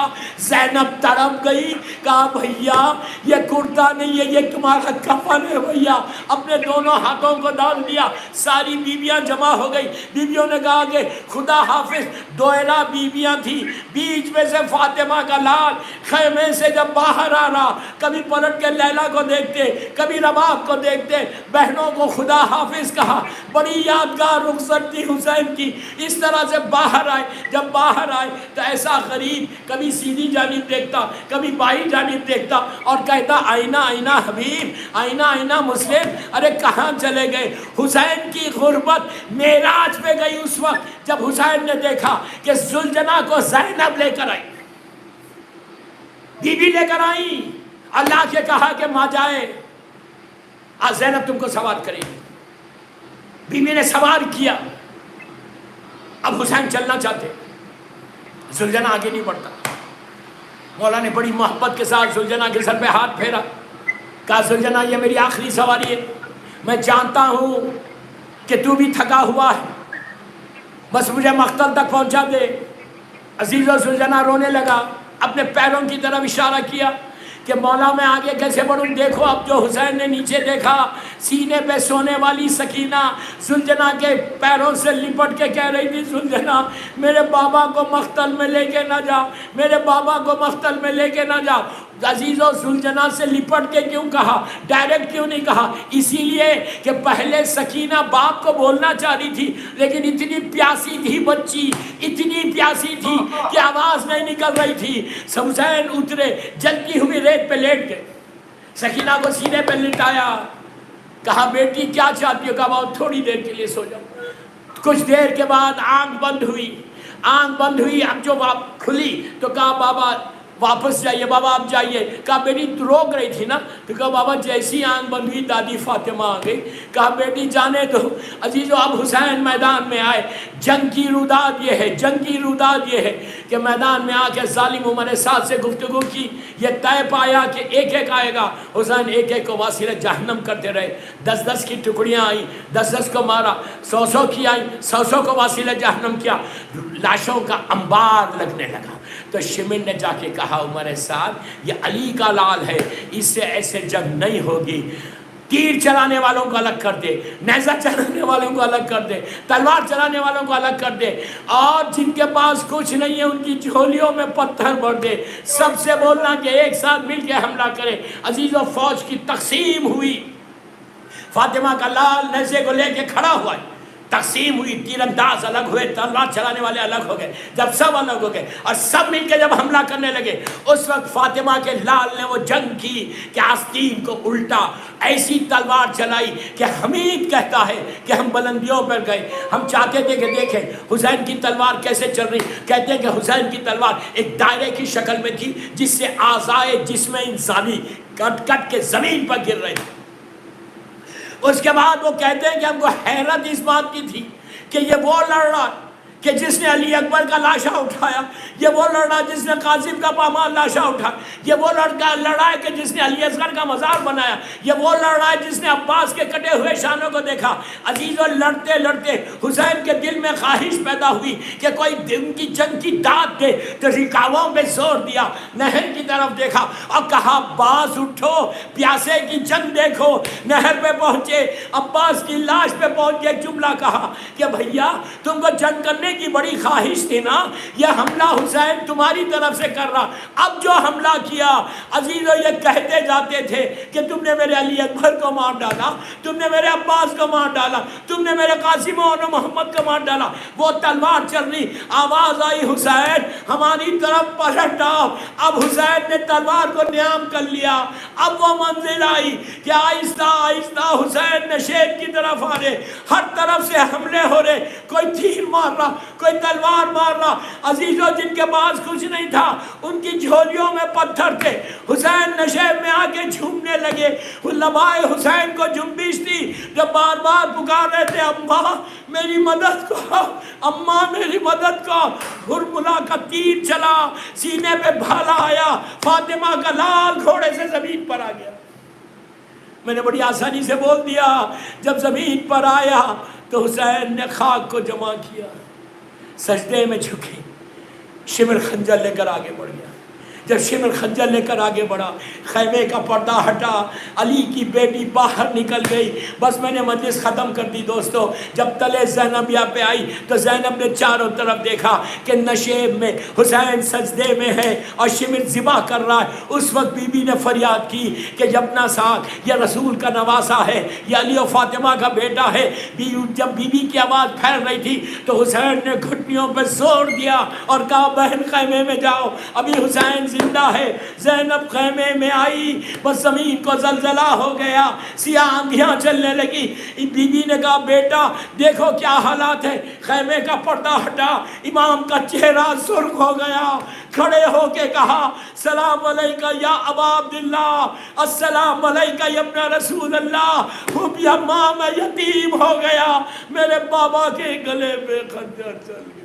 زینب تڑپ گئی، کہا بھیا یہ کرتا نہیں ہے یہ تمہارا کفن ہے بھیا۔ اپنے دونوں ہاتھوں کو ڈال دیا، ساری بیویاں جمع ہو گئی۔ بیویوں نے کہا کہ خدا حافظ، دوئرہ بیویاں تھی، بیچ میں سے فاطمہ کا لال خیمے سے جب باہر آ رہا، کبھی پلٹ کے لیلا کو دیکھتے، کبھی رباب کو دیکھتے، بہنوں کو خدا حافظ کہا۔ بڑی یادگار رخصت تھی حسین کی، اس طرح سے باہر آئے۔ جب باہر آئے تو ایسا غریب کبھی سیدھی جانب دیکھتا، کبھی بائیں جانب دیکھتا اور کہتا آئینہ آئینہ حبیب، آئینہ آئینہ مسلم، ارے کہاں چلے گئے؟ حسین کی غربت معراج پہ گئی اس وقت جب حسین نے دیکھا کہ ذوالجناح کو زینب لے کر آئی، بی بی لے کر آئی۔ اللہ کے کہا کہ ماں جائے، آج زینب تم کو سوار کرے گی۔ بی بی نے سوار کیا۔ اب حسین چلنا چاہتے، ذوالجناح آگے نہیں بڑھتا۔ مولا نے بڑی محبت کے ساتھ ذوالجناح کے سر پہ ہاتھ پھیرا، کہا ذوالجناح یہ میری آخری سواری ہے، میں جانتا ہوں کہ تو بھی تھکا ہوا ہے، بس مجھے مقتل تک پہنچا دے۔ عزیز و ذوالجناح رونے لگا، اپنے پیروں کی طرف اشارہ کیا کہ مولا میں آگے کیسے بڑھوں؟ دیکھو اب جو حسین نے نیچے دیکھا، سینے پہ سونے والی سکینہ ذوالجناح کے پیروں سے لپٹ کے کہہ رہی تھی ذوالجناح میرے بابا کو مقتل میں لے کے نہ جا، میرے بابا کو مقتل میں لے کے نہ جا۔ عزیزو ذوالجناح سے لپٹ کے کیوں کہا؟ ڈائریکٹ کیوں نہیں کہا؟ اسی لیے کہ پہلے سکینہ باپ کو بولنا چاہ رہی تھی لیکن اتنی پیاسی تھی بچی، اتنی پیاسی تھی کہ آواز نہیں نکل رہی تھی۔ حسین اترے، جلتی ہوئی ریت پہ لیٹ گئے، سکینہ کو سینے پہ لٹایا، کہا بیٹی کیا چاہتی ہو؟ کہا بابا تھوڑی دیر کے لیے سو جاؤ۔ کچھ دیر کے بعد آنکھ بند ہوئی، آنکھ بند ہوئی، اب جو کھلی تو کہا بابا واپس جائیے، بابا آپ جائیے۔ کہا بیٹی تو روک رہی تھی نا؟ تو کہا بابا جیسی آنکھ بند ہوئی دادی فاطمہ آ گئی۔ کہا بیٹی جانے دو۔ عزیزو اب حسین میدان میں آئے۔ جنگ کی روداد یہ ہے، جنگ کی روداد یہ ہے کہ میدان میں آ کے ظالم عمر سعد سے گفتگو کی، یہ طے پایا کہ ایک ایک آئے گا۔ حسین ایک ایک کو واسل جہنم کرتے رہے، 10 کی ٹکڑیاں آئیں، 10 کو مارا، 100 کی آئیں، 100 کو واسل جہنم کیا، لاشوں کا انبار لگنے لگا۔ تو شمن نے جا کے کہا عمر سعد یہ علی کا لال ہے، اس سے ایسے جنگ نہیں ہوگی، تیر چلانے والوں کو الگ کر دے، نیزہ چلانے والوں کو الگ کر دے، تلوار چلانے والوں کو الگ کر دے، اور جن کے پاس کچھ نہیں ہے ان کی جھولیوں میں پتھر بھر دے، سب سے بولنا کہ ایک ساتھ مل کے حملہ کرے۔ عزیزو فوج کی تقسیم ہوئی، فاطمہ کا لال نیزے کو لے کے کھڑا ہوا ہے، تقسیم ہوئی، تیر انداز الگ ہوئے، تلوار چلانے والے الگ ہو گئے۔ جب سب الگ ہو گئے اور سب مل کے جب حملہ کرنے لگے، اس وقت فاطمہ کے لال نے وہ جنگ کی کہ آستین کو الٹا ایسی تلوار چلائی کہ حمید کہتا ہے کہ ہم بلندیوں پر گئے، ہم چاہتے تھے کہ دیکھیں حسین کی تلوار کیسے چل رہی، کہتے ہیں کہ حسین کی تلوار ایک دائرے کی شکل میں تھی جس سے اعضائے جسم انسانی کٹ کٹ کے زمین پر گر رہے تھے۔ اس کے بعد وہ کہتے ہیں کہ ہم کو حیرت اس بات کی تھی کہ یہ وہ لڑ رہا کہ جس نے علی اکبر کا لاشا اٹھایا، یہ وہ لڑا جس نے قاسم کا پامال لاشا اٹھایا، یہ وہ لڑا ہے کہ جس نے علی اصغر کا مزار بنایا، یہ وہ لڑا ہے جس نے عباس کے کٹے ہوئے شانوں کو دیکھا۔ عزیزو، لڑتے لڑتے حسین کے دل میں خواہش پیدا ہوئی کہ کوئی ان کی جنگ کی داد دے، تو رکاووں پہ زور دیا، نہر کی طرف دیکھا اور کہا عباس اٹھو، پیاسے کی جنگ دیکھو۔ نہر پہ پہنچے، عباس کی لاش پہ پہنچ کے جملہ کہا کہ بھیا تم کو جنگ کرنے کی بڑی خواہش تھی نا، یہ حملہ حسین تمہاری طرف سے کر رہا، اب جو حملہ کیا عزیزو یہ کہتے جاتے تھے کہ تم نے میرے علی اکبر کو مار ڈالا، تم نے میرے عباس کو مار ڈالا، تم نے میرے قاسم اور محمد کو مار ڈالا۔ وہ تلوار چل رہی، آواز آئی حسین ہماری طرف پلٹ آؤ۔ اب حسین نے تلوار کو نیام کر لیا۔ اب وہ منزل آئی کہ آہستہ آہستہ حسین نشیب کی طرف آ رہے، ہر طرف سے حملے ہو رہے، کوئی تیر مار رہا، کوئی تلوار مار رہا۔ عزیزو، جن کے پاس کچھ نہیں تھا ان کی جھولیوں میں پتھر تھے۔ حسین نشیب میں آ کے جھومنے لگے، لبائے حسین کو جنبش تھی، جب بار بار پکار رہے تھے اماں میری مدد کو، اماں میری مدد کو۔ ہرملا کا تیر چلا، سینے پہ بھالا آیا، فاطمہ کا لال گھوڑے سے زمین پر آ گیا۔ میں نے بڑی آسانی سے بول دیا، جب زمین پر آیا تو حسین نے خاک کو جمع کیا، سجدے میں جھکے، شمر خنجر لے کر آگے بڑھ گیا۔ جب شمر خنجر لے کر آگے بڑھا، خیمے کا پردہ ہٹا، علی کی بیٹی باہر نکل گئی۔ بس میں نے مجلس ختم کر دی دوستو۔ جب تلے زینبیہ پہ آئی تو زینب نے چاروں طرف دیکھا کہ نشیب میں حسین سجدے میں ہے اور شمر ذبح کر رہا ہے۔ اس وقت بی بی نے فریاد کی کہ جب اپنا ساتھ یہ رسول کا نواسا ہے، یہ علی و فاطمہ کا بیٹا ہے۔ جب بی بی کی آواز پھیل رہی تھی تو حسین نے گھٹنیوں پہ زور دیا اور کہا بہن خیمے میں جاؤ، ابھی حسین زندہ ہے۔ زینب خیمے میں آئی، بس زمین کو زلزلہ ہو گیا، سیاہ آندھیاں چلنے لگی۔ بی بی نے کہا بیٹا دیکھو کیا حالات ہے۔ خیمے کا پردہ ہٹا، امام کا چہرہ سرخ ہو گیا، کھڑے ہو کے کہا سلام علیکہ یا ابا عبداللہ، السلام علیکہ یا ابن رسول اللہ، خوب یا ماں میں یتیم ہو گیا، میرے بابا کے گلے پہ خنجر چل گیا۔